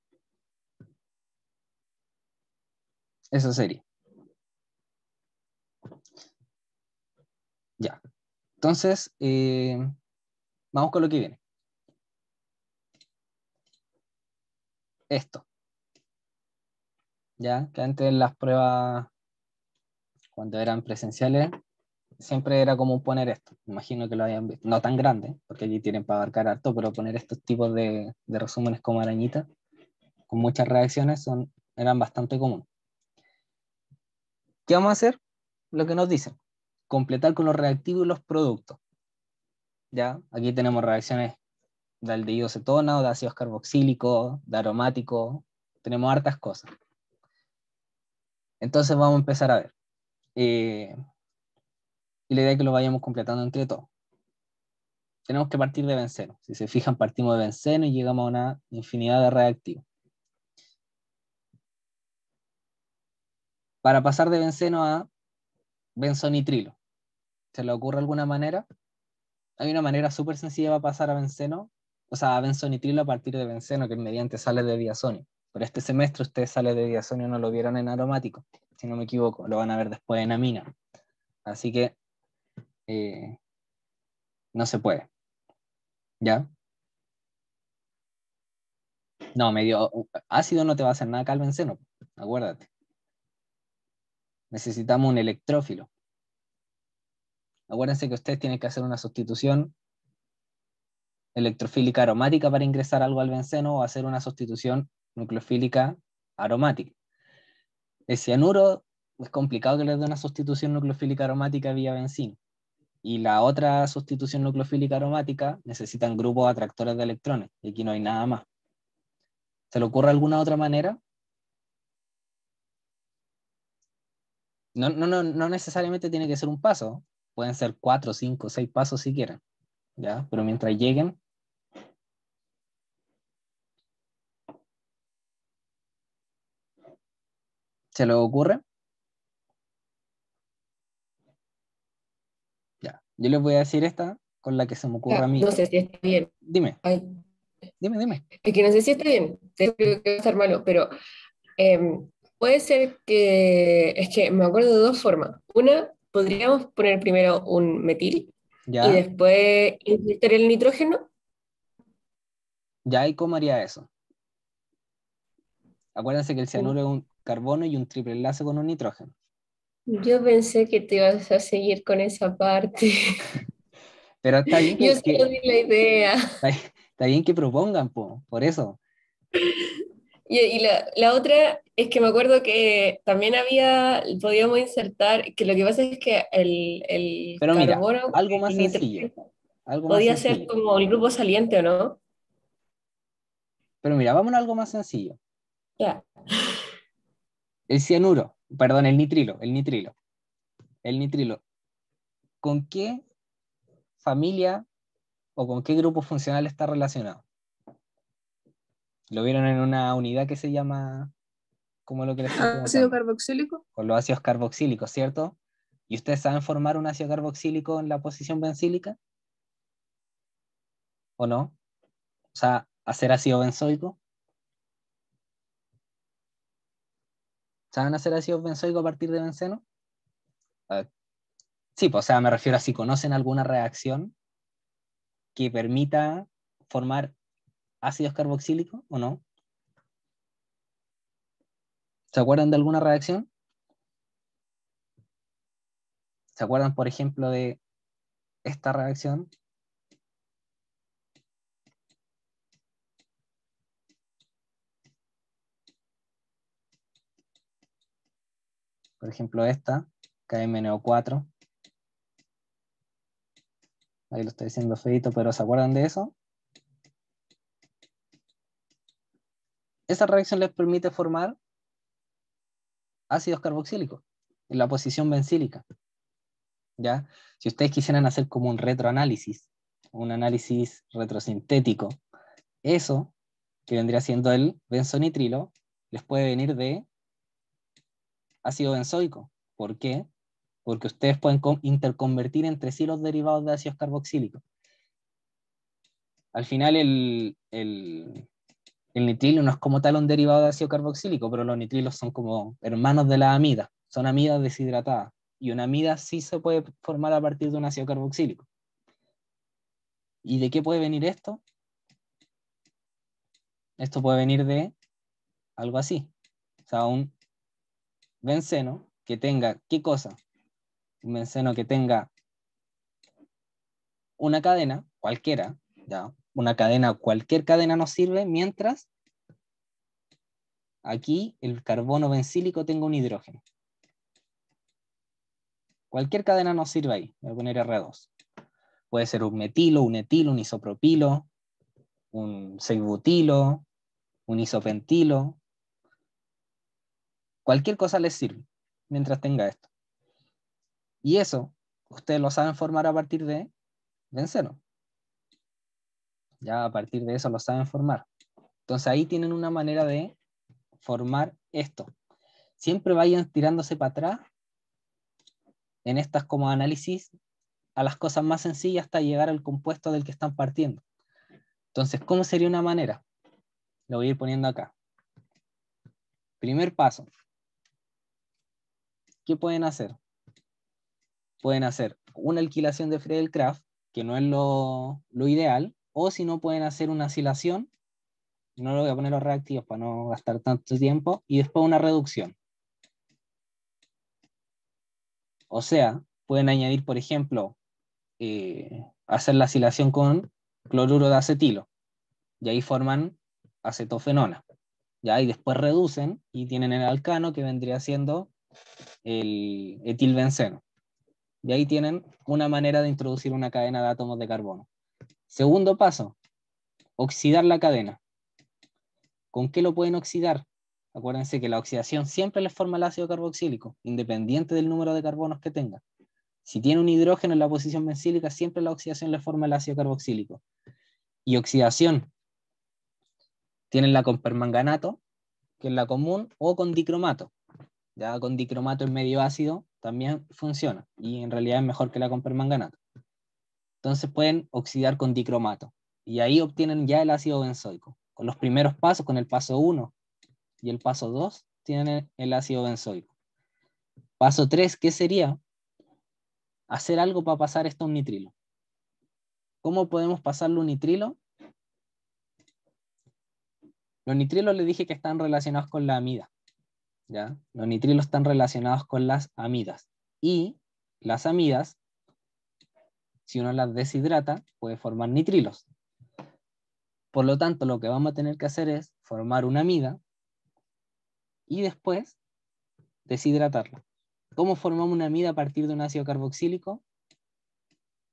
Eso sería. Ya. Entonces, Vamos con lo que viene. Esto. Ya, que antes las pruebas, cuando eran presenciales, siempre era común poner esto. Imagino que lo hayan visto. No tan grande, porque allí tienen para abarcar harto, pero poner estos tipos de resúmenes como arañitas, con muchas reacciones, eran bastante comunes. ¿Qué vamos a hacer? Lo que nos dicen. Completar con los reactivos y los productos. Ya, aquí tenemos reacciones de aldehído cetona o de ácidos carboxílicos, de aromáticos. Tenemos hartas cosas. Entonces vamos a empezar a ver. Y la idea es que lo vayamos completando entre todos. Tenemos que partir de benceno. Si se fijan, partimos de benceno y llegamos a una infinidad de reactivos. Para pasar de benceno a benzonitrilo, ¿se le ocurre alguna manera? Hay una manera súper sencilla para pasar a benceno, o sea, a benzonitrilo a partir de benceno, que es mediante sales de diazonio. Pero este semestre ustedes sales de diazonio no lo vieron en aromático, si no me equivoco, lo van a ver después en amina. Así que no se puede. ¿Ya? No, medio ácido no te va a hacer nada acá al benceno, acuérdate. Necesitamos un electrófilo. Acuérdense que ustedes tienen que hacer una sustitución electrofílica aromática para ingresar algo al benceno o hacer una sustitución nucleofílica aromática. El cianuro es complicado que les dé una sustitución nucleofílica aromática vía bencino. Y la otra sustitución nucleofílica aromática necesitan grupos atractores de electrones. Y aquí no hay nada más. ¿Se le ocurre alguna otra manera? No necesariamente tiene que ser un paso. Pueden ser 4, 5, 6 pasos si quieren. ¿Ya? Pero mientras lleguen, ¿se les ocurre? Ya. Yo les voy a decir esta con la que se me ocurre a mí. No sé si está bien. Dime, Ay, dime. es que no sé si está bien, creo que va a estar malo, pero puede ser que, es que me acuerdo de dos formas. Una, podríamos poner primero un metil y ¿Ya? después inyectar el nitrógeno. ¿Ya? ¿Y cómo haría eso? Acuérdense que el cianuro es un carbono y un triple enlace con un nitrógeno. Yo pensé que te ibas a seguir con esa parte. Pero está bien Yo solo di la idea. está bien que propongan, por eso. Y la otra es que me acuerdo que también podíamos insertar, que lo que pasa es que el Pero mira, carbono, algo más el sencillo, nitrógeno, algo más podía ser sencillo. como el grupo saliente, ¿o no? Pero mira, vamos a algo más sencillo. Ya. El cianuro, perdón, el nitrilo. ¿Con qué familia o con qué grupo funcional está relacionado? Lo vieron en una unidad que se llama, como lo que le estoy Ácido preguntando, carboxílico. con los ácidos carboxílicos, ¿cierto? ¿Y ustedes saben formar un ácido carboxílico en la posición bencílica o no? O sea, hacer ácido benzoico. ¿Saben hacer ácido benzoico a partir de benceno? Ah, sí, pues, o sea, me refiero a si conocen alguna reacción que permita formar ácidos carboxílicos o no. ¿Se acuerdan de alguna reacción? ¿Se acuerdan, por ejemplo, de esta reacción? Por ejemplo, esta, KMNO4. Ahí lo estoy diciendo feito, pero ¿se acuerdan de eso? Esa reacción les permite formar ácidos carboxílicos en la posición bencílica. ¿Ya? Si ustedes quisieran hacer como un retroanálisis, un análisis retrosintético, eso, que vendría siendo el benzonitrilo, les puede venir de ácido benzoico. ¿Por qué? Porque ustedes pueden interconvertir entre sí los derivados de ácidos carboxílicos. Al final el nitrilo no es como tal un derivado de ácido carboxílico, pero los nitrilos son como hermanos de la amida, son amidas deshidratadas. Y una amida sí se puede formar a partir de un ácido carboxílico. ¿Y de qué puede venir esto? Esto puede venir de algo así. O sea, un benceno que tenga, ¿qué cosa? Un benceno que tenga una cadena, cualquiera, ¿ya? Una cadena, cualquier cadena nos sirve mientras aquí el carbono bencílico tenga un hidrógeno. Cualquier cadena nos sirve ahí. Voy a poner R2. Puede ser un metilo, un etilo, un isopropilo, un 6-butilo, un isopentilo. Cualquier cosa les sirve mientras tenga esto. Y eso, ustedes lo saben formar a partir de benceno. Ya a partir de eso lo saben formar. Entonces ahí tienen una manera de formar esto. Siempre vayan tirándose para atrás en estas como análisis a las cosas más sencillas hasta llegar al compuesto del que están partiendo. Entonces, ¿cómo sería una manera? Lo voy a ir poniendo acá. Primer paso. ¿Qué pueden hacer? Pueden hacer una alquilación de Friedel-Crafts, que no es lo ideal, o si no pueden hacer una acilación, no lo voy a poner los reactivos para no gastar tanto tiempo, y después una reducción. O sea, pueden añadir, por ejemplo, hacer la acilación con cloruro de acetilo, y ahí forman acetofenona. ¿Ya? Y después reducen y tienen el alcano que vendría siendo el etilbenceno. Y ahí tienen una manera de introducir una cadena de átomos de carbono. Segundo paso, oxidar la cadena. ¿Con qué lo pueden oxidar? Acuérdense que la oxidación siempre les forma el ácido carboxílico, independiente del número de carbonos que tenga. Si tiene un hidrógeno en la posición bencílica, siempre la oxidación le forma el ácido carboxílico. Y oxidación, tienen la con permanganato, que es la común, o con dicromato. Ya con dicromato en medio ácido también funciona, y en realidad es mejor que la con permanganato. Entonces pueden oxidar con dicromato, y ahí obtienen ya el ácido benzoico. Con los primeros pasos, con el paso 1 y el paso 2, tienen el ácido benzoico. Paso 3, ¿qué sería? Hacer algo para pasar esto a un nitrilo. ¿Cómo podemos pasarlo a un nitrilo? Los nitrilos les dije que están relacionados con la amida. ¿Ya? Los nitrilos están relacionados con las amidas. Y las amidas, si uno las deshidrata, puede formar nitrilos. Por lo tanto, lo que vamos a tener que hacer es formar una amida y después deshidratarla. ¿Cómo formamos una amida a partir de un ácido carboxílico?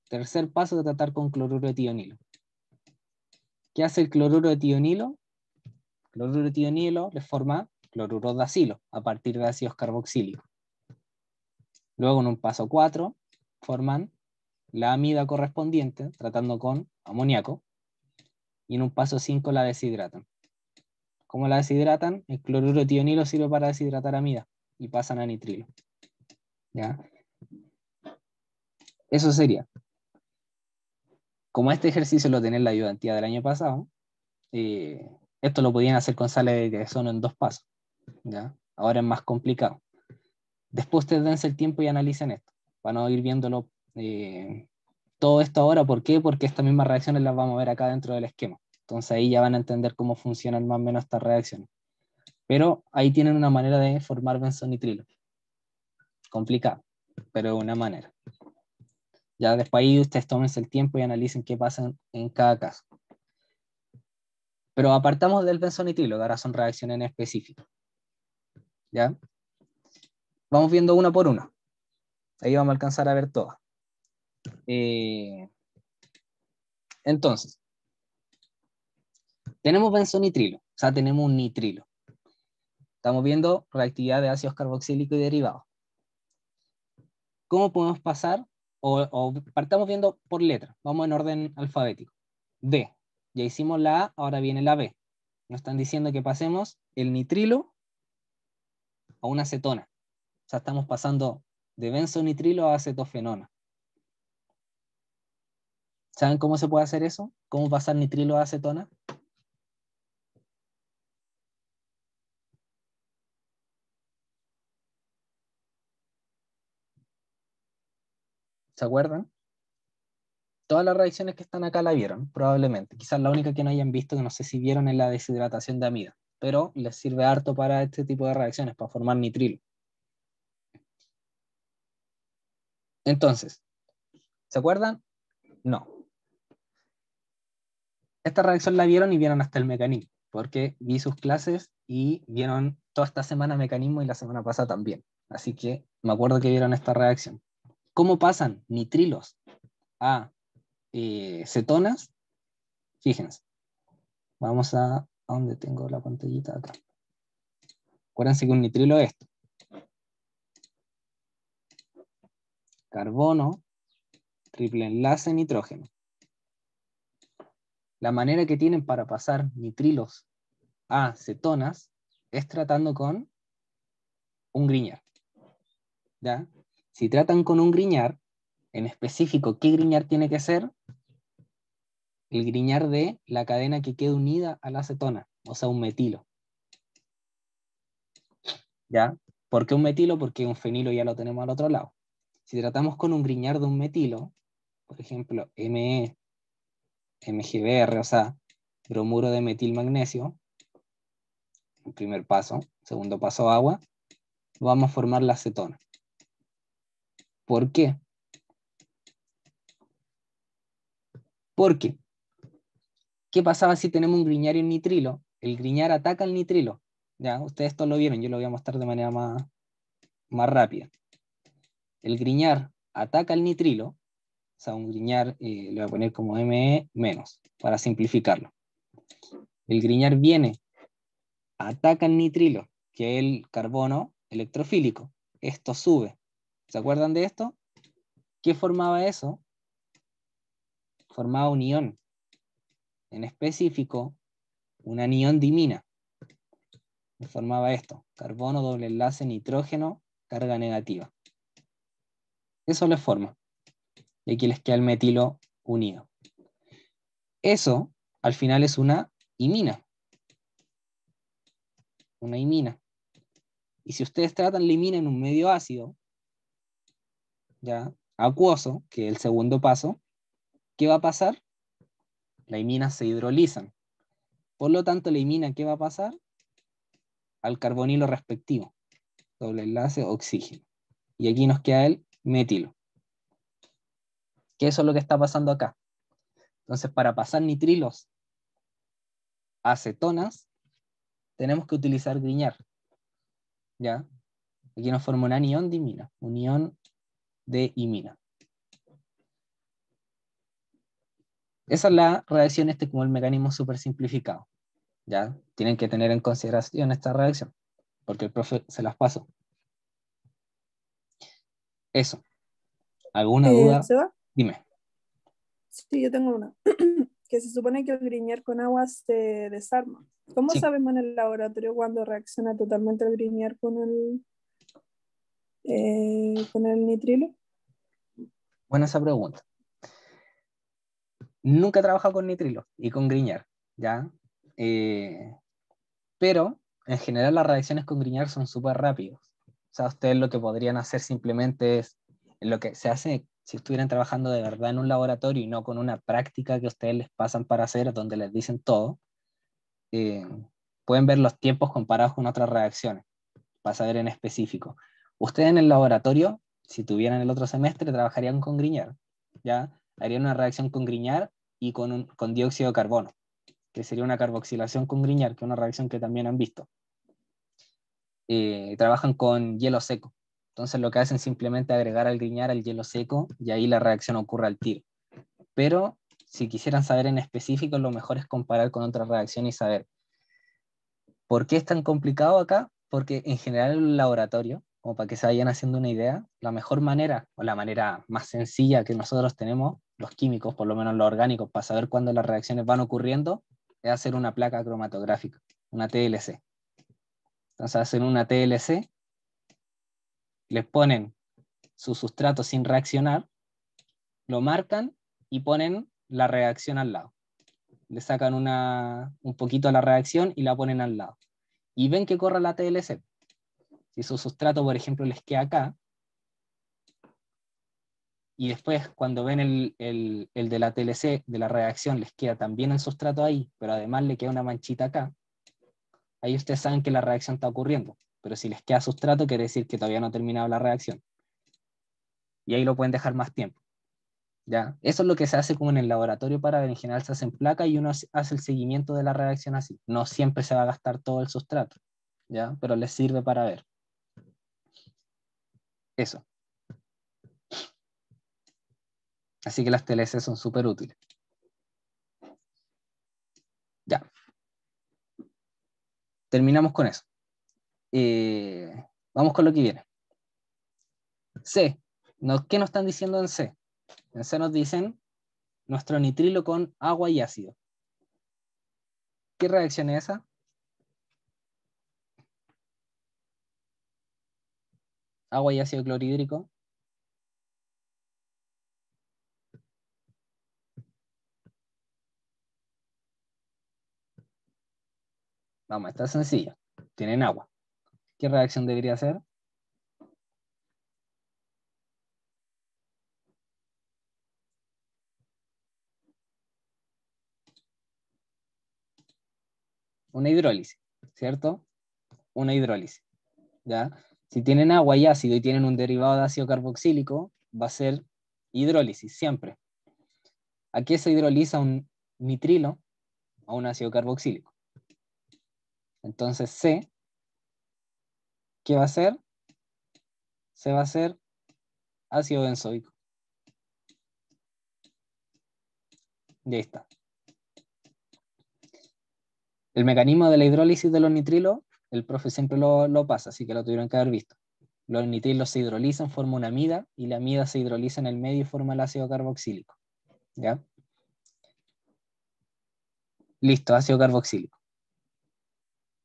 Tercer paso, de tratar con cloruro de tionilo. ¿Qué hace el cloruro de tionilo? El cloruro de tionilo le forma cloruro de acilo a partir de ácidos carboxílicos. Luego, en un paso 4, forman la amida correspondiente, tratando con amoníaco, y en un paso 5 la deshidratan. ¿Cómo la deshidratan? El cloruro de tionilo sirve para deshidratar amida y pasan a nitrilo. ¿Ya? Eso sería. Como este ejercicio lo tenía en la ayudantía del año pasado, esto lo podían hacer con sales de gresono en 2 pasos. ¿Ya? Ahora es más complicado. Después ustedes dense el tiempo y analicen esto. Van a ir viéndolo todo esto ahora. ¿Por qué? Porque estas mismas reacciones las vamos a ver acá dentro del esquema. Entonces ahí ya van a entender cómo funcionan más o menos estas reacciones. Pero ahí tienen una manera de formar benzonitrilo. Complicado, pero de una manera. Ya después ahí ustedes tómense el tiempo y analicen qué pasa en cada caso. Pero apartamos del benzonitrilo, que ahora son reacciones en específico. ¿Ya? Vamos viendo una por una. Ahí vamos a alcanzar a ver todas. Entonces, tenemos benzonitrilo, o sea, tenemos un nitrilo. Estamos viendo reactividad de ácidos carboxílicos y derivados. ¿Cómo podemos pasar? O partamos viendo por letra. Vamos en orden alfabético. D. Ya hicimos la A, ahora viene la B. Nos están diciendo que pasemos el nitrilo a una acetona. O sea, estamos pasando de benzonitrilo a acetofenona. ¿Saben cómo se puede hacer eso? ¿Cómo pasar nitrilo a acetona? ¿Se acuerdan? Todas las reacciones que están acá la vieron, probablemente. Quizás la única que no hayan visto, que no sé si vieron, es la deshidratación de amida, pero les sirve harto para este tipo de reacciones, para formar nitrilo. Entonces, ¿se acuerdan? No. Esta reacción la vieron y vieron hasta el mecanismo, porque vi sus clases y vieron toda esta semana mecanismo y la semana pasada también. Así que me acuerdo que vieron esta reacción. ¿Cómo pasan nitrilos a cetonas? Fíjense. Vamos a donde tengo la pantallita acá. Acuérdense que un nitrilo es esto. Carbono, triple enlace, nitrógeno. La manera que tienen para pasar nitrilos a cetonas es tratando con un Grignard. ¿Ya? Si tratan con un Grignard, en específico, ¿qué Grignard tiene que ser? El Grignard de la cadena que queda unida a la acetona, o sea, un metilo. ¿Ya? ¿Por qué un metilo? Porque un fenilo ya lo tenemos al otro lado. Si tratamos con un Grignard de un metilo, por ejemplo, Me, MgBr, o sea, bromuro de metilmagnesio, el primer paso, segundo paso agua, vamos a formar la acetona. ¿Por qué? Porque, ¿qué pasaba si tenemos un Grignard y un nitrilo? El Grignard ataca al nitrilo. ¿Ya? Ustedes esto lo vieron, yo lo voy a mostrar de manera más rápida. El Grignard ataca al nitrilo, o sea, un Grignard le voy a poner como Me menos, para simplificarlo. El Grignard viene, ataca al nitrilo, que es el carbono electrofílico. Esto sube. ¿Se acuerdan de esto? ¿Qué formaba eso? Formaba un ión. En específico, un anión dimina. Formaba esto. Carbono, doble enlace, nitrógeno, carga negativa. Eso les forma. Y aquí les queda el metilo unido. Eso, al final, es una imina. Una imina. Y si ustedes tratan la imina en un medio ácido, ya, acuoso, que es el segundo paso, ¿qué va a pasar? Las iminas se hidrolizan. Por lo tanto, la imina, ¿qué va a pasar? Al carbonilo respectivo. Doble enlace, oxígeno. Y aquí nos queda el metilo. Que eso es lo que está pasando acá. Entonces, para pasar nitrilos a acetonas, tenemos que utilizar Grignard. ¿Ya? Aquí nos forma un anión de imina. Un ión de imina. Esa es la reacción, como el mecanismo súper simplificado. ¿Ya? Tienen que tener en consideración esta reacción, porque el profe se las pasó. Eso. ¿Alguna duda? ¿Seba? Dime. Sí, yo tengo una. Que se supone que el Grignard con agua se desarma. ¿Cómo Sí, sabemos en el laboratorio cuando reacciona totalmente el Grignard con el nitrilo? buena esa pregunta. Nunca he trabajado con nitrilo y con Grignard, ¿ya? Pero, en general, las reacciones con Grignard son súper rápidas. O sea, ustedes lo que podrían hacer simplemente es, lo que se hace si estuvieran trabajando de verdad en un laboratorio y no con una práctica que ustedes les pasan para hacer, donde les dicen todo, eh, pueden ver los tiempos comparados con otras reacciones, para saber en específico. Ustedes en el laboratorio, si tuvieran el otro semestre, trabajarían con Grignard, ¿ya? Harían una reacción con Grignard y con dióxido de carbono, que sería una carboxilación con Grignard, que es una reacción que también han visto. Trabajan con hielo seco. Entonces lo que hacen es simplemente agregar al Grignard al hielo seco y ahí la reacción ocurre al tiro. Pero si quisieran saber en específico, lo mejor es comparar con otra reacción y saber por qué es tan complicado acá. Porque en general en el laboratorio, como para que se vayan haciendo una idea, la mejor manera o la manera más sencilla que nosotros tenemos, los químicos, por lo menos los orgánicos, para saber cuándo las reacciones van ocurriendo, es hacer una placa cromatográfica, una TLC. Entonces hacen una TLC, les ponen su sustrato sin reaccionar, lo marcan y ponen la reacción al lado. Le sacan un poquito a la reacción y la ponen al lado. Y ven que corre la TLC. Si su sustrato, por ejemplo, les queda acá, y después cuando ven el de la TLC, de la reacción, les queda también el sustrato ahí, pero además le queda una manchita acá, ahí ustedes saben que la reacción está ocurriendo, pero si les queda sustrato quiere decir que todavía no ha terminado la reacción. Y ahí lo pueden dejar más tiempo. ¿Ya? Eso es lo que se hace como en el laboratorio para ver, en general se hace en placa y uno hace el seguimiento de la reacción así. No siempre se va a gastar todo el sustrato, ¿ya? Pero les sirve para ver. Eso. Así que las TLC son súper útiles. Ya. Terminamos con eso. Vamos con lo que viene. C. ¿Qué nos están diciendo en C? En C nos dicen nuestro nitrilo con agua y ácido. ¿Qué reacción es esa? Agua y ácido clorhídrico. Vamos, está sencillo. Tienen agua. ¿Qué reacción debería ser? Una hidrólisis, ¿cierto? Una hidrólisis, ¿ya? Si tienen agua y ácido y tienen un derivado de ácido carboxílico, va a ser hidrólisis, siempre. ¿A qué se hidroliza un nitrilo? A un ácido carboxílico. Entonces C, ¿qué va a ser? C va a ser ácido benzoico. Y ahí está. El mecanismo de la hidrólisis de los nitrilos, el profe siempre lo pasa, así que lo tuvieron que haber visto. Los nitrilos se hidrolizan, forma una amida, y la amida se hidroliza en el medio y forma el ácido carboxílico. ¿Ya? Listo, ácido carboxílico.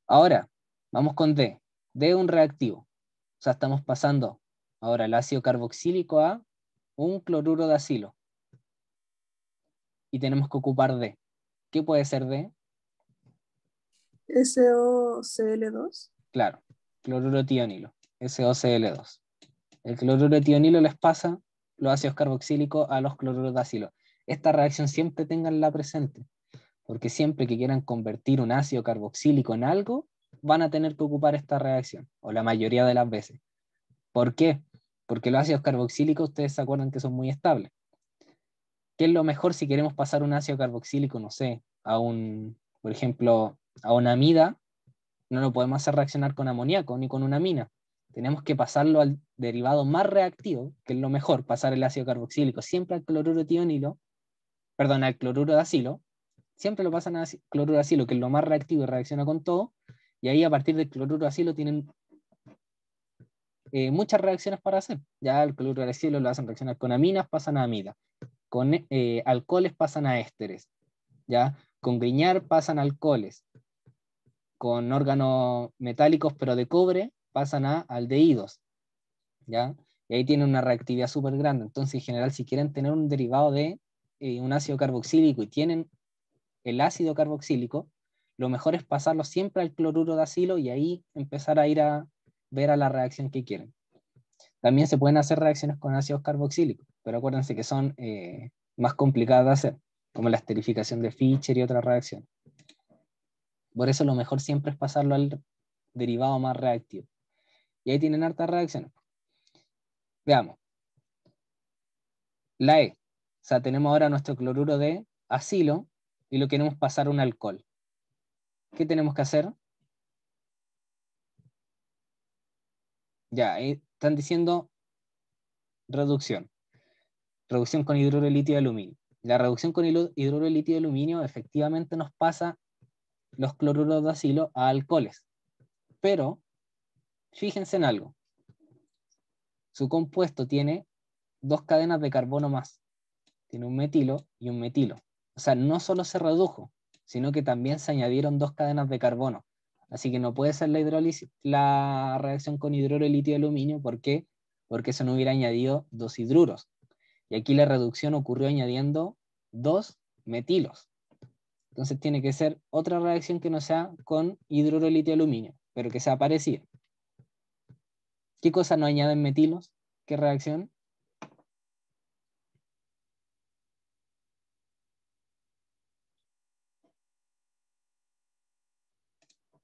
Ahora, vamos con D. D es un reactivo. O sea, estamos pasando ahora el ácido carboxílico a un cloruro de acilo. Y tenemos que ocupar D. ¿Qué puede ser D? SOCl2. Claro, cloruro tionilo, SOCl2. El cloruro de tionilo les pasa los ácidos carboxílicos a los cloruros de acilo. Esta reacción siempre tenganla presente, porque siempre que quieran convertir un ácido carboxílico en algo, van a tener que ocupar esta reacción, o la mayoría de las veces. ¿Por qué? Porque los ácidos carboxílicos, ustedes se acuerdan que son muy estables. ¿Qué es lo mejor si queremos pasar un ácido carboxílico, no sé, por ejemplo, a una amida? No lo podemos hacer reaccionar con amoníaco ni con una amina. Tenemos que pasarlo al derivado más reactivo, que es lo mejor, pasar el ácido carboxílico siempre al cloruro de tionilo, perdón, al cloruro de acilo, siempre lo pasan al cloruro de acilo, que es lo más reactivo y reacciona con todo, y ahí a partir del cloruro de acilo tienen muchas reacciones para hacer. Ya el cloruro de acilo lo hacen reaccionar con aminas, pasan a amida, con alcoholes pasan a ésteres, ya con Grignard pasan a alcoholes, con órganos metálicos pero de cobre pasan a aldehídos, ¿ya? Y ahí tienen una reactividad súper grande. Entonces, en general, si quieren tener un derivado de un ácido carboxílico y tienen el ácido carboxílico, lo mejor es pasarlo siempre al cloruro de acilo y ahí empezar a ir a ver a la reacción que quieren. También se pueden hacer reacciones con ácidos carboxílicos, pero acuérdense que son más complicadas de hacer, como la esterificación de Fischer y otras reacciones. Por eso lo mejor siempre es pasarlo al derivado más reactivo. Y ahí tienen hartas reacciones. Veamos. La E. O sea, tenemos ahora nuestro cloruro de acilo y lo queremos pasar a un alcohol. ¿Qué tenemos que hacer? Ya, están diciendo reducción. Reducción con hidruro de litio de aluminio. La reducción con hidruro de litio de aluminio efectivamente nos pasa los cloruros de acilo a alcoholes. Pero, fíjense en algo. Su compuesto tiene dos cadenas de carbono más. Tiene un metilo y un metilo. O sea, no solo se redujo, sino que también se añadieron dos cadenas de carbono. Así que no puede ser la reacción con hidruro de litio de aluminio. ¿Por qué? Porque eso no hubiera añadido dos hidruros. Y aquí la reducción ocurrió añadiendo dos metilos. Entonces tiene que ser otra reacción que no sea con hidruro de litio de aluminio, pero que sea parecida. ¿Qué cosa no añaden metilos? ¿Qué reacción?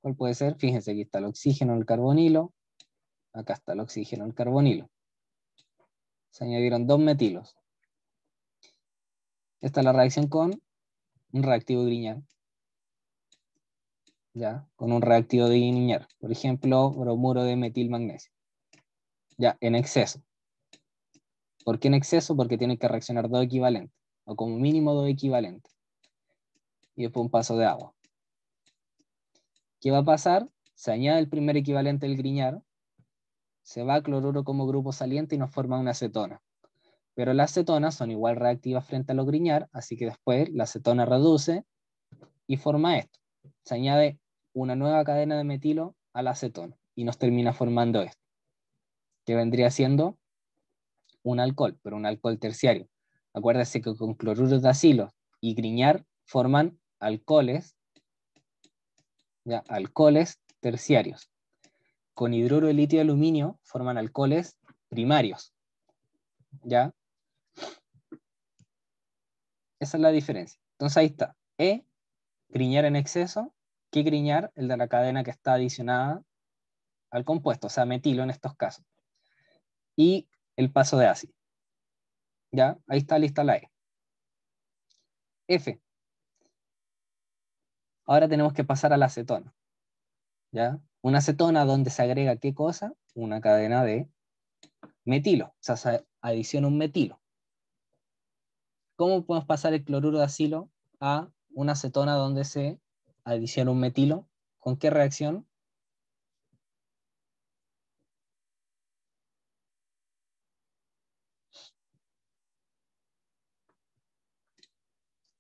¿Cuál puede ser? Fíjense, aquí está el oxígeno, el carbonilo. Acá está el oxígeno, el carbonilo. Se añadieron 2 metilos. Esta es la reacción con un reactivo de Grignard. ¿Ya? Con un reactivo de Grignard. Por ejemplo, bromuro de metilmagnesio. Ya, en exceso. ¿Por qué en exceso? Porque tiene que reaccionar 2 equivalentes. O como mínimo 2 equivalentes. Y después un paso de agua. ¿Qué va a pasar? Se añade el primer equivalente del Grignard. Se va a cloruro como grupo saliente y nos forma una acetona. Pero las cetonas son igual reactivas frente a los Grignard, así que después la acetona reduce y forma esto. Se añade una nueva cadena de metilo a la acetona y nos termina formando esto, que vendría siendo un alcohol, pero un alcohol terciario. Acuérdense que con cloruro de acilo y Grignard forman alcoholes, ¿ya? Alcoholes terciarios. Con hidruro de litio de aluminio forman alcoholes primarios, ¿ya? Esa es la diferencia. Entonces ahí está. Grignard en exceso. ¿Qué Grignard? El de la cadena que está adicionada al compuesto, o sea, metilo en estos casos. Y el paso de ácido. ¿Ya? Ahí está lista la E. F. Ahora tenemos que pasar a la acetona. ¿Ya? Una acetona donde se agrega ¿qué cosa? Una cadena de metilo. O sea, se adiciona un metilo. ¿Cómo podemos pasar el cloruro de acilo a una acetona donde se adiciona un metilo? ¿Con qué reacción?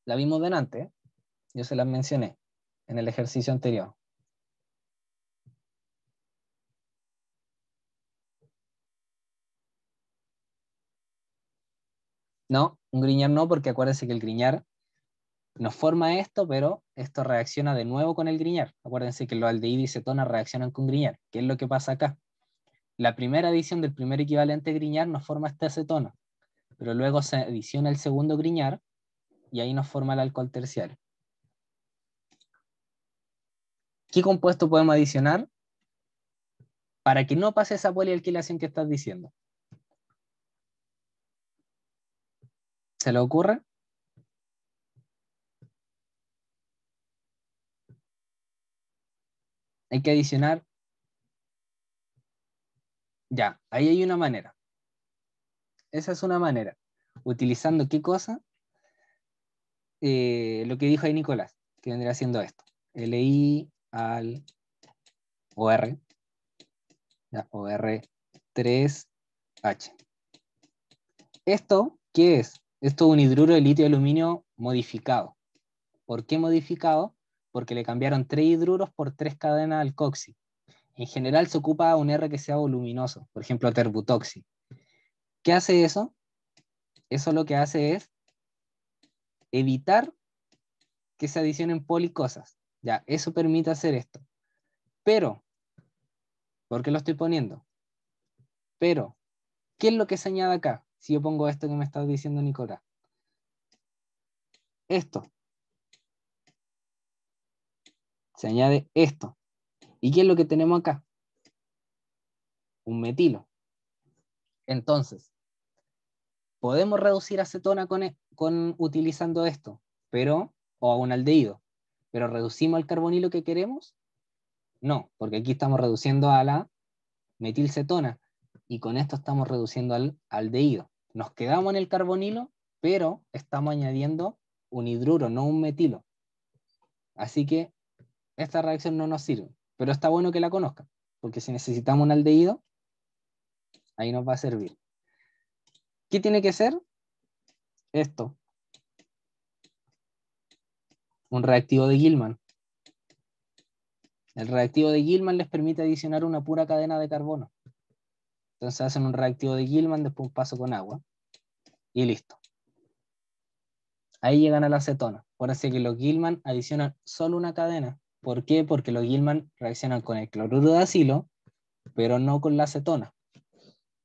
La vimos delante, ¿eh? Yo se las mencioné en el ejercicio anterior. No, un Grignard no, porque acuérdense que el Grignard nos forma esto, pero esto reacciona de nuevo con el Grignard. Acuérdense que los aldehídos y cetonas reaccionan con Grignard. ¿Qué es lo que pasa acá? La primera adición del primer equivalente Grignard nos forma esta acetona, pero luego se adiciona el segundo Grignard y ahí nos forma el alcohol terciario. ¿Qué compuesto podemos adicionar para que no pase esa polialquilación que estás diciendo? ¿Se le ocurre? Hay que adicionar. Ya, ahí hay una manera. Esa es una manera. ¿Utilizando qué cosa? Lo que dijo ahí Nicolás, que vendría siendo esto. LI al OR, ya, OR3H. ¿Esto qué es? Esto es un hidruro de litio de aluminio modificado. ¿Por qué modificado? Porque le cambiaron 3 hidruros por 3 cadenas alcoxi. En general se ocupa un R que sea voluminoso, por ejemplo, terbutoxi. ¿Qué hace eso? Eso lo que hace es evitar que se adicionen policosas. Ya, eso permite hacer esto. Pero, ¿por qué lo estoy poniendo? Pero, ¿qué es lo que se añade acá? Si yo pongo esto que me está diciendo Nicolás. Esto. Se añade esto. ¿Y qué es lo que tenemos acá? Un metilo. Entonces, podemos reducir acetona con utilizando esto, pero, o a un aldehído. Pero ¿reducimos el carbonilo que queremos? No, porque aquí estamos reduciendo a la metilcetona y con esto estamos reduciendo al aldehído. Nos quedamos en el carbonilo, pero estamos añadiendo un hidruro, no un metilo. Así que esta reacción no nos sirve, pero está bueno que la conozcan, porque si necesitamos un aldehído, ahí nos va a servir. ¿Qué tiene que ser? Esto. Un reactivo de Gilman. El reactivo de Gilman les permite adicionar una pura cadena de carbono. Entonces hacen un reactivo de Gilman, después un paso con agua, y listo. Ahí llegan a la acetona. Por así que los Gilman adicionan solo una cadena. ¿Por qué? Porque los Gilman reaccionan con el cloruro de acilo, pero no con la acetona.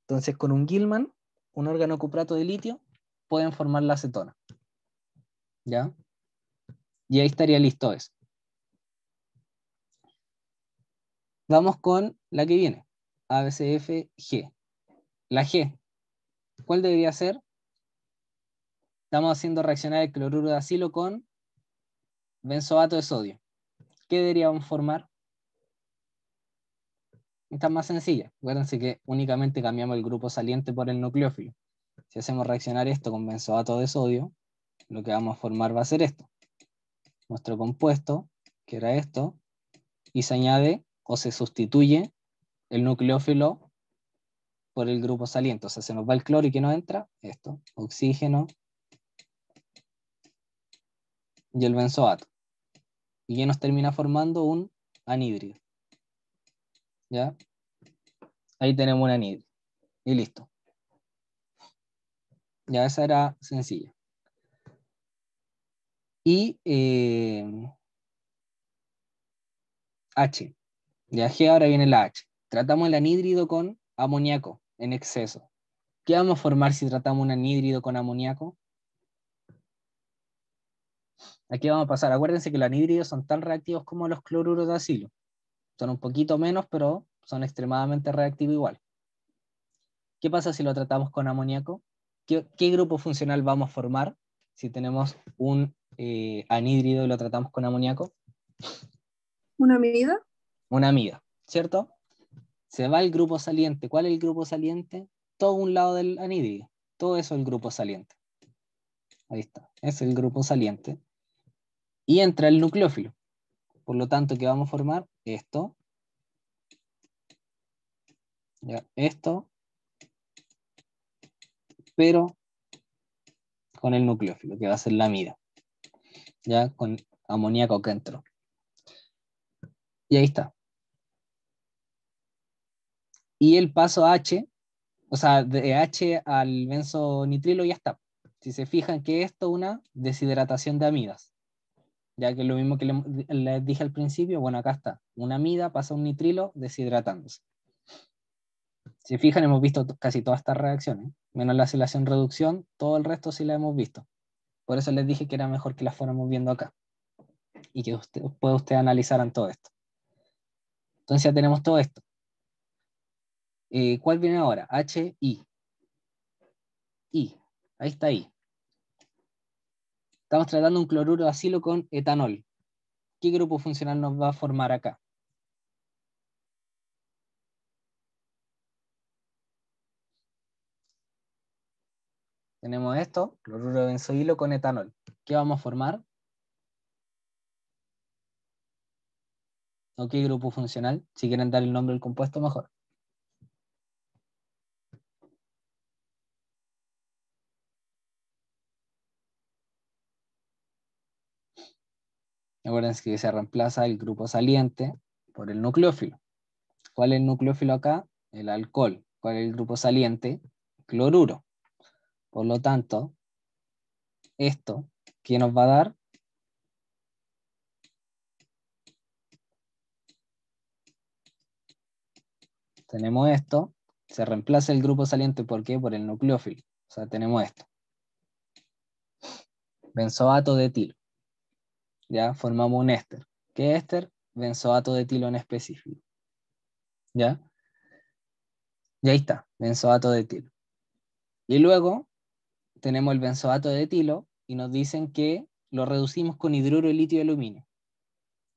Entonces con un Gilman, un órgano cuprato de litio, pueden formar la acetona. ¿Ya? Y ahí estaría listo eso. Vamos con la que viene. ABCFG. La G. ¿Cuál debería ser? Estamos haciendo reaccionar el cloruro de acilo con benzoato de sodio. ¿Qué deberíamos formar? Esta es más sencilla. Acuérdense que únicamente cambiamos el grupo saliente por el nucleófilo. Si hacemos reaccionar esto con benzoato de sodio, lo que vamos a formar va a ser esto. Nuestro compuesto, que era esto, y se añade o se sustituye el nucleófilo por el grupo saliente. O sea, se nos va el cloro y ¿qué nos entra? Esto, oxígeno y el benzoato. Y ya nos termina formando un anhídrido. ¿Ya? Ahí tenemos un anhídrido. Y listo. Ya esa era sencilla. Y H. De G ahora viene la H. Tratamos el anhídrido con amoníaco en exceso. ¿Qué vamos a formar si tratamos un anhídrido con amoníaco? Aquí vamos a pasar. Acuérdense que los anhídridos son tan reactivos como los cloruros de acilo. Son un poquito menos, pero son extremadamente reactivos igual. ¿Qué pasa si lo tratamos con amoníaco? ¿Qué grupo funcional vamos a formar si tenemos un anhídrido y lo tratamos con amoníaco? ¿Una medida? Una amida, ¿cierto? Se va el grupo saliente. ¿Cuál es el grupo saliente? Todo un lado del anhídrido. Todo eso es el grupo saliente. Ahí está. Es el grupo saliente. Y entra el nucleófilo. Por lo tanto, ¿qué vamos a formar? Esto. Ya, esto. Pero con el nucleófilo, que va a ser la amida. Ya, con amoníaco que entró. Y ahí está. Y el paso H, o sea, de H al benzonitrilo ya está. Si se fijan que esto es una deshidratación de amidas. Ya que es lo mismo que les dije al principio, bueno, acá está. Una amida pasa a un nitrilo deshidratándose. Si fijan, hemos visto casi todas estas reacciones, menos la acilación-reducción, todo el resto sí la hemos visto. Por eso les dije que era mejor que las fuéramos viendo acá y que ustedes analizaran todo esto. Entonces ya tenemos todo esto. ¿Cuál viene ahora? HI. I. Ahí está I. Estamos tratando un cloruro de acilo con etanol. ¿Qué grupo funcional nos va a formar acá? Tenemos esto, cloruro de benzoilo con etanol. ¿Qué vamos a formar? ¿O qué grupo funcional? Si quieren dar el nombre del compuesto, mejor. Acuérdense que se reemplaza el grupo saliente por el nucleófilo. ¿Cuál es el nucleófilo acá? El alcohol. ¿Cuál es el grupo saliente? Cloruro. Por lo tanto, esto, ¿qué nos va a dar? Tenemos esto. Se reemplaza el grupo saliente, ¿por qué? Por el nucleófilo. O sea, tenemos esto. Benzoato de etilo. ¿Ya? Formamos un éster. ¿Qué éster? Benzoato de etilo en específico. ¿Ya? Y ahí está, benzoato de etilo. Y luego tenemos el benzoato de etilo y nos dicen que lo reducimos con hidruro de litio de aluminio.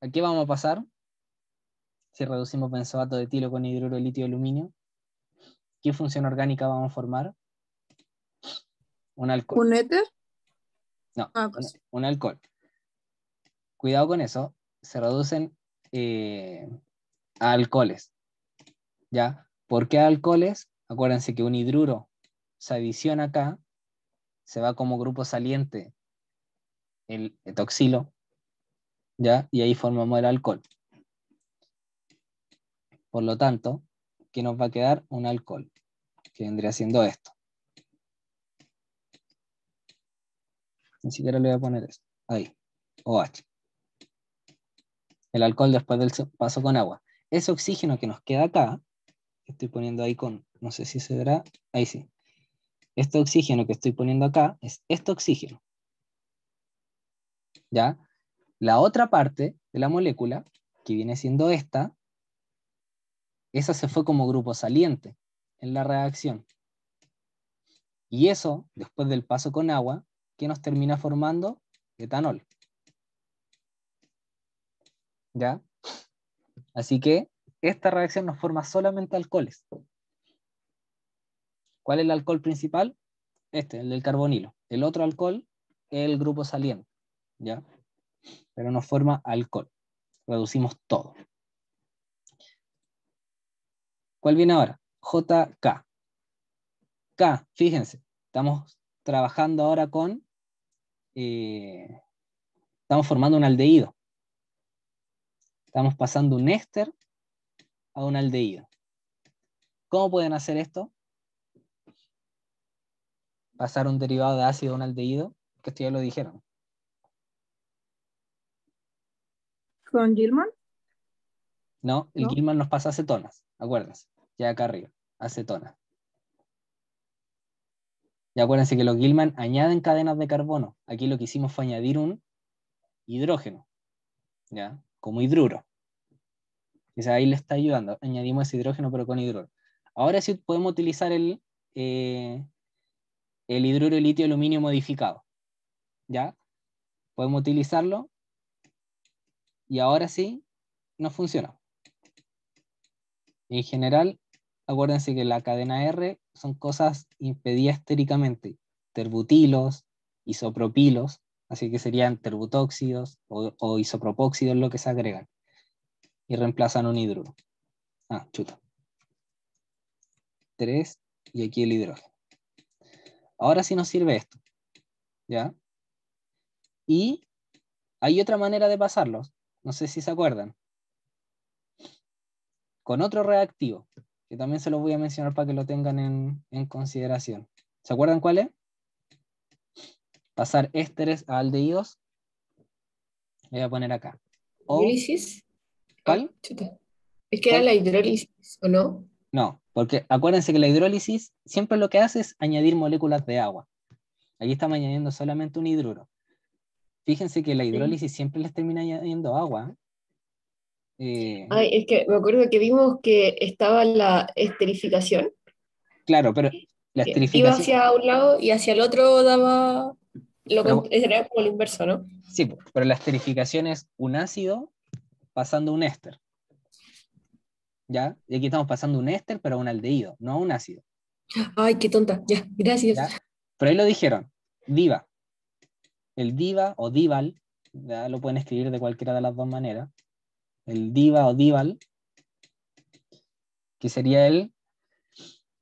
¿A qué vamos a pasar? Si reducimos benzoato de etilo con hidruro de litio de aluminio, ¿qué función orgánica vamos a formar? Un alcohol. ¿Un éter? No, Pues. un alcohol. Cuidado con eso, se reducen a alcoholes. ¿Ya? ¿Por qué alcoholes? Acuérdense que un hidruro se adiciona acá, se va como grupo saliente el etoxilo, ¿ya? Y ahí formamos el alcohol. Por lo tanto, ¿qué nos va a quedar? Un alcohol, que vendría siendo esto. Ni siquiera le voy a poner esto. Ahí, OH. El alcohol después del paso con agua. Ese oxígeno que nos queda acá, que estoy poniendo ahí con, no sé si se verá, ahí sí. Este oxígeno que estoy poniendo acá es este oxígeno. ¿Ya? La otra parte de la molécula, que viene siendo esta, esa se fue como grupo saliente en la reacción. Y eso, después del paso con agua, ¿qué nos termina formando? Etanol. ¿Ya? Así que esta reacción nos forma solamente alcoholes. ¿Cuál es el alcohol principal? Este, el del carbonilo. El otro alcohol es el grupo saliente, ¿ya? Pero nos forma alcohol. Reducimos todo. ¿Cuál viene ahora? JK. K, fíjense, estamos trabajando ahora con, estamos formando un aldehído. Estamos pasando un éster a un aldehído. ¿Cómo pueden hacer esto? Pasar un derivado de ácido a un aldehído, que esto ya lo dijeron. ¿Con Gilman? No, el ¿No? Gilman nos pasa acetonas, acuérdense, ya acá arriba, acetonas. Y acuérdense que los Gilman añaden cadenas de carbono. Aquí lo que hicimos fue añadir un hidrógeno, ¿ya? Como hidruro. Quizá ahí le está ayudando. Añadimos ese hidrógeno, pero con hidruro. Ahora sí podemos utilizar el hidruro de litio aluminio modificado. ¿Ya? Podemos utilizarlo y ahora sí nos funciona. En general, acuérdense que la cadena R son cosas impedidas estéricamente. Terbutilos, isopropilos, así que serían terbutóxidos o isopropóxidos lo que se agregan. Y reemplazan un hidruro. Ah, chuta. 3 y aquí el hidrógeno. Ahora sí nos sirve esto. ¿Ya? Y hay otra manera de pasarlos. No sé si se acuerdan. Con otro reactivo, que también se los voy a mencionar para que lo tengan en consideración. ¿Se acuerdan cuál es? Pasar ésteres a aldehídos. Voy a poner acá. O, ¿Hidrólisis? Ah, ¿cuál? chuta. Es que era ¿Cuál? la hidrólisis, ¿o no? No, porque acuérdense que la hidrólisis siempre lo que hace es añadir moléculas de agua. Aquí estamos añadiendo solamente un hidruro. Fíjense que la Sí. hidrólisis siempre les termina añadiendo agua. Ay, es que me acuerdo que vimos que estaba la esterificación, Claro, pero la que iba esterificación, hacia un lado y hacia el otro daba pero, era como lo inverso, ¿no? sí, pero la esterificación es un ácido pasando un éster. ¿Ya? Y aquí estamos pasando un éster, pero a un aldehído, no a un ácido. Ay, qué tonta. Ya, gracias. ¿Ya? Pero ahí lo dijeron, diva. El diva o dival, ya lo pueden escribir de cualquiera de las dos maneras. El diva o dival, que sería el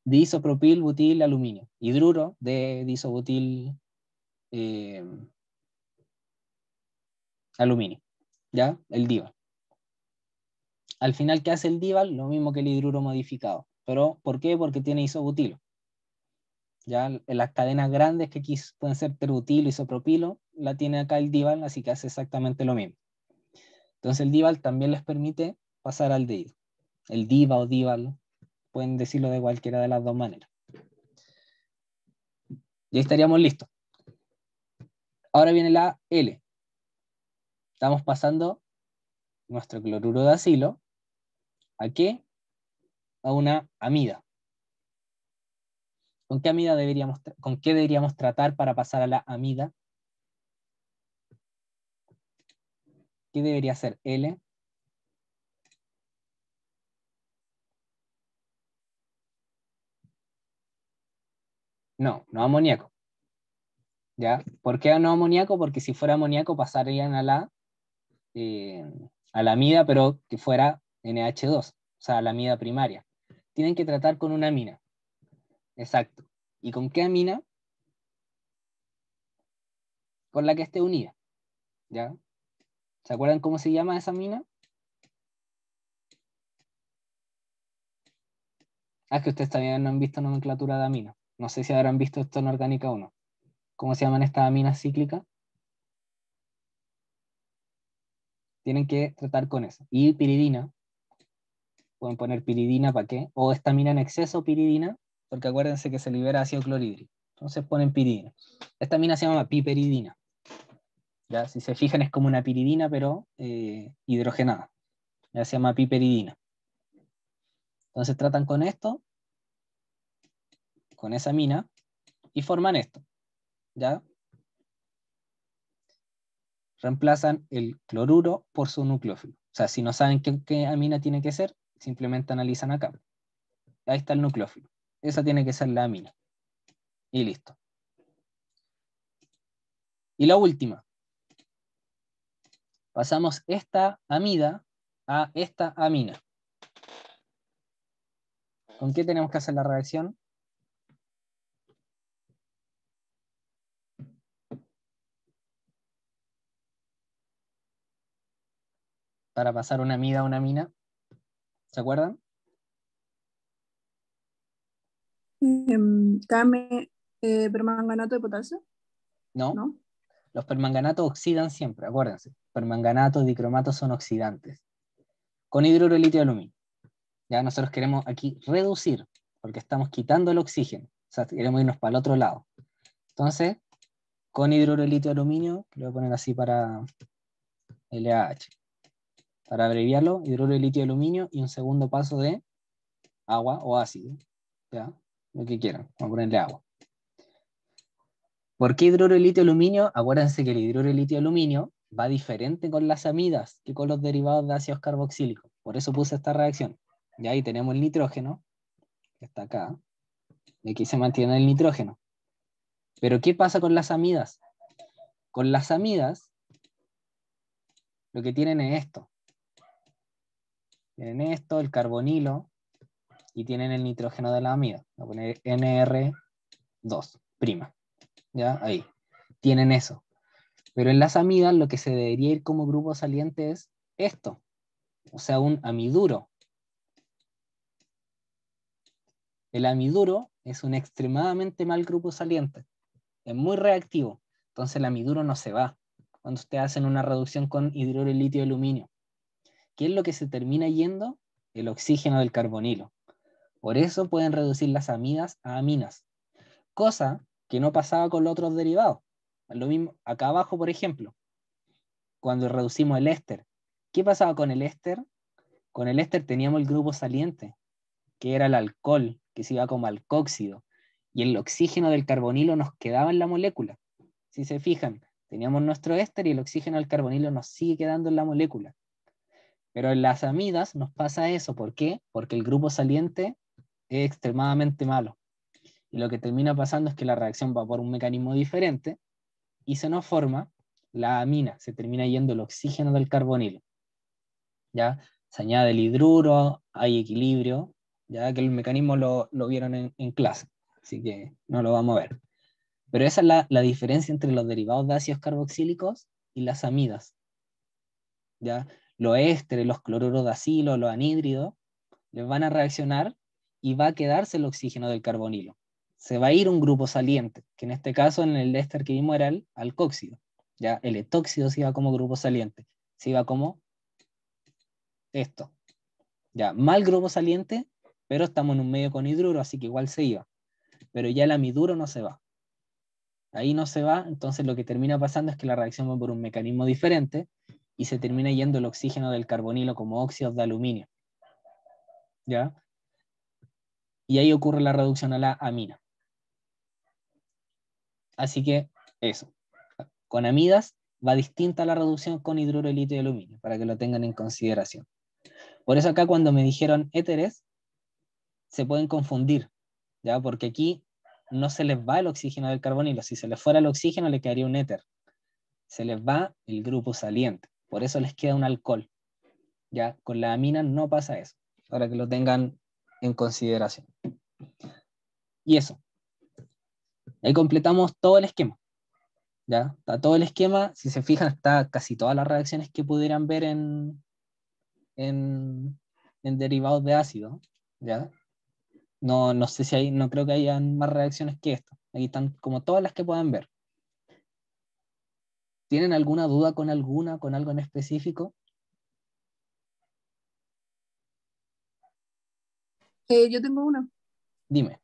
disopropil butil aluminio. Hidruro de disobutil eh, aluminio. ¿Ya? El dival. Al final, ¿qué hace el dival? Lo mismo que el hidruro modificado. ¿Pero por qué? Porque tiene isobutilo. Ya en las cadenas grandes que aquí pueden ser terbutilo, isopropilo, la tiene acá el dival, así que hace exactamente lo mismo. Entonces el dival también les permite pasar al aldehído. El diva o dival, pueden decirlo de cualquiera de las dos maneras. Y ahí estaríamos listos. Ahora viene la L. Estamos pasando nuestro cloruro de acilo. ¿A qué? A una amida. ¿Con qué deberíamos tratar para pasar a la amida? ¿Qué debería ser L? No, no amoníaco. ¿Ya? ¿Por qué no amoníaco? Porque si fuera amoníaco pasarían a la amida, pero que fuera NH2, o sea, la amida primaria. Tienen que tratar con una amina. Exacto. ¿Y con qué amina? Con la que esté unida. ¿Ya? ¿Se acuerdan cómo se llama esa amina? Ah, es que ustedes todavía no han visto nomenclatura de amina. No sé si habrán visto esto en orgánica o no. ¿Cómo se llaman estas aminas cíclicas? Tienen que tratar con eso. Y piridina. Pueden poner piridina para qué. O esta amina en exceso, piridina, porque acuérdense que se libera ácido clorhídrico. Entonces ponen piridina. Esta amina se llama piperidina. ¿Ya? Si se fijan es como una piridina, pero hidrogenada. Ya se llama piperidina. Entonces tratan con esto, con esa amina, y forman esto, ¿ya? Reemplazan el cloruro por su nucleófilo. O sea, si no saben qué amina tiene que ser, simplemente analizan acá. Ahí está el nucleófilo. Esa tiene que ser la amina. Y listo. Y la última. Pasamos esta amida a esta amina. ¿Con qué tenemos que hacer la reacción? Para pasar una amida a una amina. ¿Se acuerdan? Permanganato de potasio, No. ¿no? Los permanganatos oxidan siempre, acuérdense. Permanganatos, dicromatos son oxidantes. Con hidruro de litio de aluminio. Ya nosotros queremos aquí reducir, porque estamos quitando el oxígeno. O sea, queremos irnos para el otro lado. Entonces, con hidruro de litio de aluminio, lo voy a poner así para LAH. Para abreviarlo, hidruro de litio de aluminio y un segundo paso de agua o ácido. ¿Ya? Lo que quieran. Vamos a ponerle agua. ¿Por qué hidruro de litio de aluminio? Acuérdense que el hidruro de litio de aluminio va diferente con las amidas que con los derivados de ácidos carboxílicos. Por eso puse esta reacción. Y ahí tenemos el nitrógeno, que está acá. Y aquí se mantiene el nitrógeno. Pero ¿qué pasa con las amidas? Con las amidas, lo que tienen es esto. Tienen esto, el carbonilo, y tienen el nitrógeno de la amida. Voy a poner NR2'. ¿Ya? Ahí. Tienen eso. Pero en las amidas lo que se debería ir como grupo saliente es esto. O sea, un amiduro. El amiduro es un extremadamente mal grupo saliente. Es muy reactivo. Entonces el amiduro no se va cuando ustedes hacen una reducción con hidruro de litio de aluminio. ¿Qué es lo que se termina yendo? El oxígeno del carbonilo. Por eso pueden reducir las amidas a aminas. Cosa que no pasaba con los otros derivados. Lo mismo acá abajo, por ejemplo, cuando reducimos el éster. ¿Qué pasaba con el éster? Con el éster teníamos el grupo saliente, que era el alcohol, que se iba como alcóxido, y el oxígeno del carbonilo nos quedaba en la molécula. Si se fijan, teníamos nuestro éster y el oxígeno del carbonilo nos sigue quedando en la molécula. Pero en las amidas nos pasa eso. ¿Por qué? Porque el grupo saliente es extremadamente malo. Y lo que termina pasando es que la reacción va por un mecanismo diferente y se nos forma la amina, se termina yendo el oxígeno del carbonilo. ¿Ya? Se añade el hidruro, hay equilibrio, ya que el mecanismo lo vieron en clase, así que no lo vamos a ver. Pero esa es la diferencia entre los derivados de ácidos carboxílicos y las amidas. ¿Ya? Los ésteres, los cloruros de acilo, los anhídridos, les van a reaccionar y va a quedarse el oxígeno del carbonilo. Se va a ir un grupo saliente, que en este caso en el éster que vimos era el alcóxido. ¿Ya? El etóxido se iba como grupo saliente, se iba como esto. Ya, mal grupo saliente, pero estamos en un medio con hidruro, así que igual se iba. Pero ya el amiduro no se va. Ahí no se va, entonces lo que termina pasando es que la reacción va por un mecanismo diferente y se termina yendo el oxígeno del carbonilo como óxidos de aluminio. ¿Ya? Y ahí ocurre la reducción a la amina. Así que eso. Con amidas va distinta la reducción con hidruro de litio de aluminio, para que lo tengan en consideración. Por eso acá cuando me dijeron éteres, se pueden confundir, ¿ya? Porque aquí no se les va el oxígeno del carbonilo. Si se les fuera el oxígeno, le quedaría un éter. Se les va el grupo saliente. Por eso les queda un alcohol. ¿Ya? Con la amina no pasa eso. Para que lo tengan en consideración. Y eso. Ahí completamos todo el esquema. ¿Ya? Está todo el esquema. Si se fijan, está casi todas las reacciones que pudieran ver en derivados de ácido. ¿Ya? No, no sé si hay, no creo que hayan más reacciones que esto. Aquí están como todas las que puedan ver. ¿Tienen alguna duda con alguna, con algo en específico? Yo tengo una. Dime.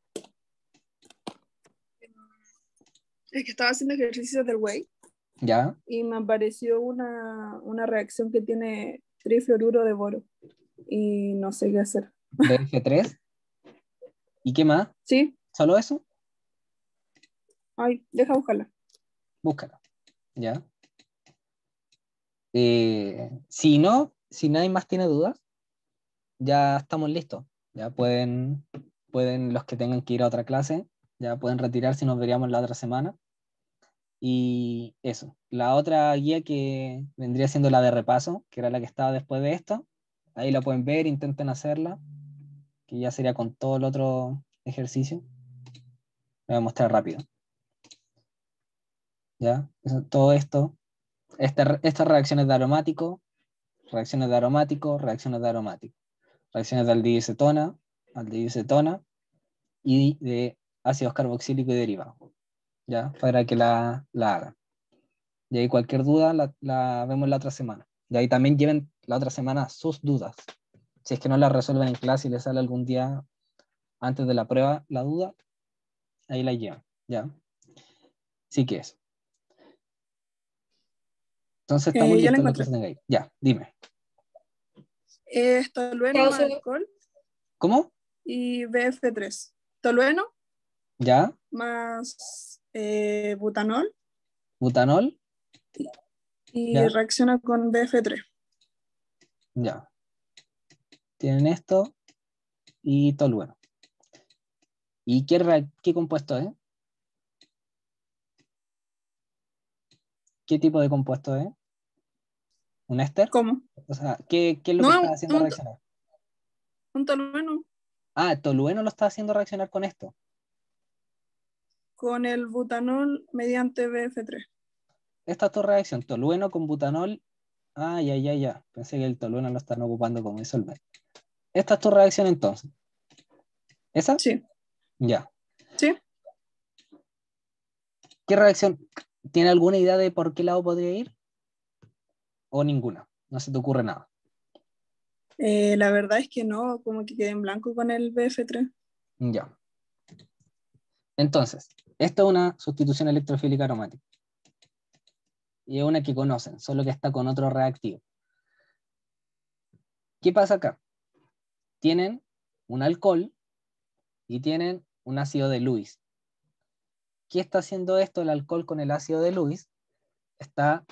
Es que estaba haciendo ejercicios del Whey ¿Ya? y me apareció una reacción que tiene trifluoruro de boro y no sé qué hacer. BF3. ¿Y qué más? Sí. ¿Solo eso? Ay, deja buscarla. Búscalo. ¿Ya? Si no, si nadie más tiene dudas, ya estamos listos. Ya pueden los que tengan que ir a otra clase, ya pueden retirarse y nos veríamos la otra semana. Y eso, la otra guía que vendría siendo la de repaso, que era la que estaba después de esto, ahí la pueden ver, intenten hacerla, que ya sería con todo el otro ejercicio. Lo voy a mostrar rápido. ¿Ya? Todo esto, estas reacciones de aromático, reacciones de aromático, reacciones de aromático, reacciones de aldehidocetona y de ácidos carboxílicos y derivados, ¿ya? Para que la hagan. Y ahí cualquier duda la vemos la otra semana. Y ahí también lleven la otra semana sus dudas. Si es que no la resuelven en clase y les sale algún día antes de la prueba la duda, ahí la llevan, ¿ya? Sí que es. Entonces estamos Ya la listos lo que encontré. se tenga ahí. Ya, dime. Tolueno Ya, más alcohol ¿Cómo? y BF3. Tolueno ¿Ya? más butanol ¿Butanol? y ¿Ya? reacciona con BF3. Ya. Tienen esto y tolueno. ¿Y qué compuesto es? ¿Qué tipo de compuesto es? ¿Un éster? ¿Cómo? O sea, ¿qué es lo que No, está haciendo reaccionar? un tolueno Ah, tolueno lo está haciendo reaccionar con esto. con el butanol mediante BF3. Esta es tu reacción, tolueno con butanol. Ah, ya. Pensé que el tolueno lo están ocupando como disolvente. Esta es tu reacción entonces. ¿Esa? Sí, Ya. sí. ¿Qué reacción? ¿Tiene alguna idea de por qué lado podría ir? ¿O ninguna? No se te ocurre nada. La verdad es que no, como que quedé en blanco con el BF3. Ya. Entonces, esta es una sustitución electrofílica aromática. Y es una que conocen, solo que está con otro reactivo. ¿Qué pasa acá? Tienen un alcohol y tienen un ácido de Lewis. ¿Qué está haciendo esto el alcohol con el ácido de Lewis? Está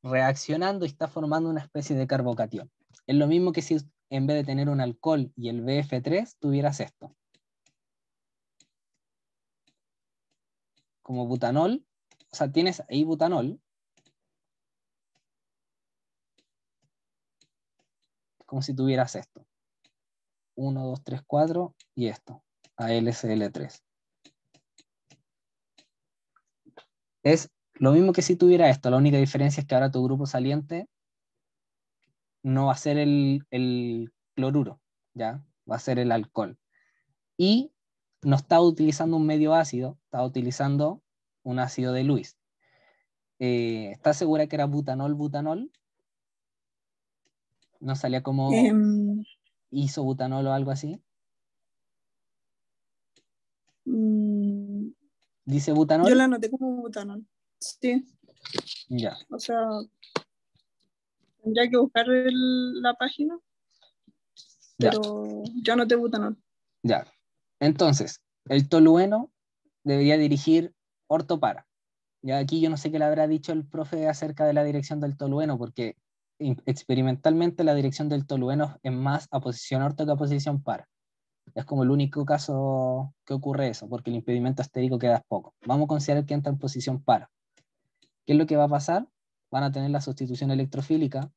reaccionando y está formando una especie de carbocatión. Es lo mismo que si en vez de tener un alcohol y el BF3 tuvieras esto. Como butanol, o sea, tienes ahí butanol, como si tuvieras esto. 1, 2, 3, 4 y esto, AlCl3. Es lo mismo que si tuviera esto, la única diferencia es que ahora tu grupo saliente no va a ser el cloruro, ¿ya? Va a ser el alcohol. Y no está utilizando un medio ácido, está utilizando un ácido de Lewis. ¿Estás segura que era butanol? ¿No salía como Em, isobutanol o algo así? mm, ¿Dice yo butanol? la anoté como butanol. Sí, Ya, o sea, tendría que buscar la página, ya, pero yo anoté butanol. ya. Entonces, el tolueno debería dirigir ortopara. Ya aquí yo no sé qué le habrá dicho el profe acerca de la dirección del tolueno, porque experimentalmente la dirección del tolueno es más a posición orto que a posición para. Es como el único caso que ocurre eso, porque el impedimento estérico queda poco. Vamos a considerar que entra en posición para. ¿Qué es lo que va a pasar? Van a tener la sustitución electrofílica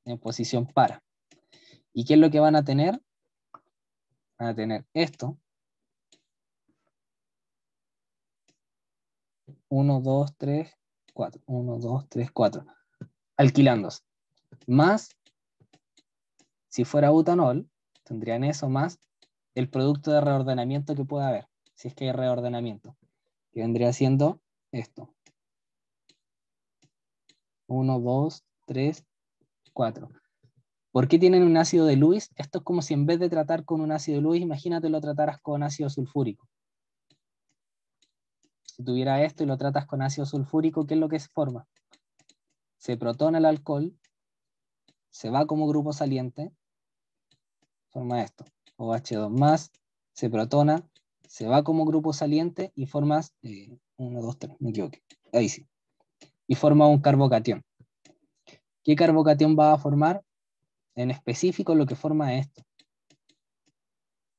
en posición para. ¿Y qué es lo que van a tener? Van a tener esto. 1, 2, 3, 4. 1, 2, 3, 4. Alquilándose. Más, si fuera butanol, tendrían eso más el producto de reordenamiento que pueda haber, si es que hay reordenamiento, que vendría siendo esto. 1, 2, 3, 4. ¿Por qué tienen un ácido de Lewis? Esto es como si en vez de tratar con un ácido de Lewis, imagínate lo trataras con ácido sulfúrico. Si tuviera esto y lo tratas con ácido sulfúrico, ¿qué es lo que se forma? Se protona el alcohol, se va como grupo saliente forma esto, OH2 más, se protona, se va como grupo saliente y formas, 1, 2, 3, me equivoqué, ahí sí, y forma un carbocatión. ¿Qué carbocatión va a formar? En específico lo que forma es esto.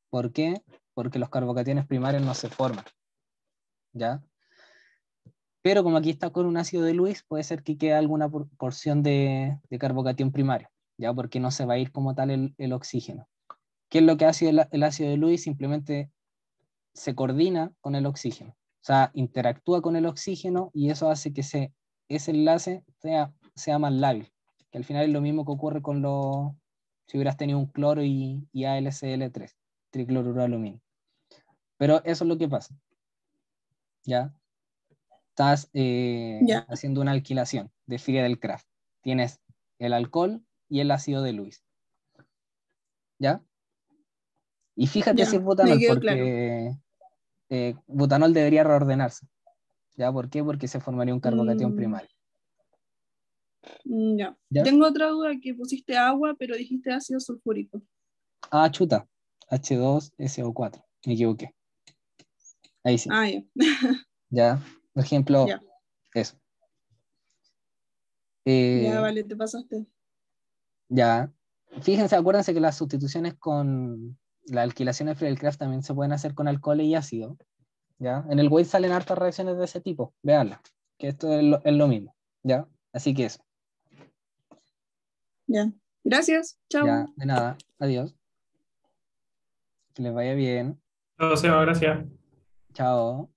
¿Por qué? Porque los carbocationes primarios no se forman, ¿ya? Pero como aquí está con un ácido de Lewis, puede ser que quede alguna porción de carbocatión primario, ¿ya? Porque no se va a ir como tal el oxígeno. ¿Qué es lo que hace el ácido de Lewis? Simplemente se coordina con el oxígeno, o sea, interactúa con el oxígeno y eso hace que ese enlace sea más lábil, que al final es lo mismo que ocurre con si hubieras tenido un cloro y AlCl3, tricloruro de aluminio. Pero eso es lo que pasa, ¿ya? Estás Ya, haciendo una alquilación de Friedel-Crafts. Tienes el alcohol y el ácido de Lewis, ¿ya? Y fíjate si ya, es me butanol, quedó claro. porque butanol debería reordenarse. ¿Ya? ¿Por qué? Porque se formaría un carbocatión Mm, primario. ya. ¿Ya? Tengo otra duda, que pusiste agua, pero dijiste ácido sulfúrico. Ah, chuta. H2SO4. Me equivoqué. Ahí sí. Ah, ya, ¿Ya? Por ejemplo, ya, eso. ya, Eh, vale, te pasaste. ya. Fíjense, acuérdense que las sustituciones con la alquilación de Friedel-Crafts también se pueden hacer con alcohol y ácido. ¿Ya? En el Wade salen hartas reacciones de ese tipo. Veanla. Que esto es lo mismo. ¿Ya? Así que eso. Ya. Gracias, Ya, chao. de nada. Adiós. Que les vaya bien. Todo, Seba, gracias. Chao.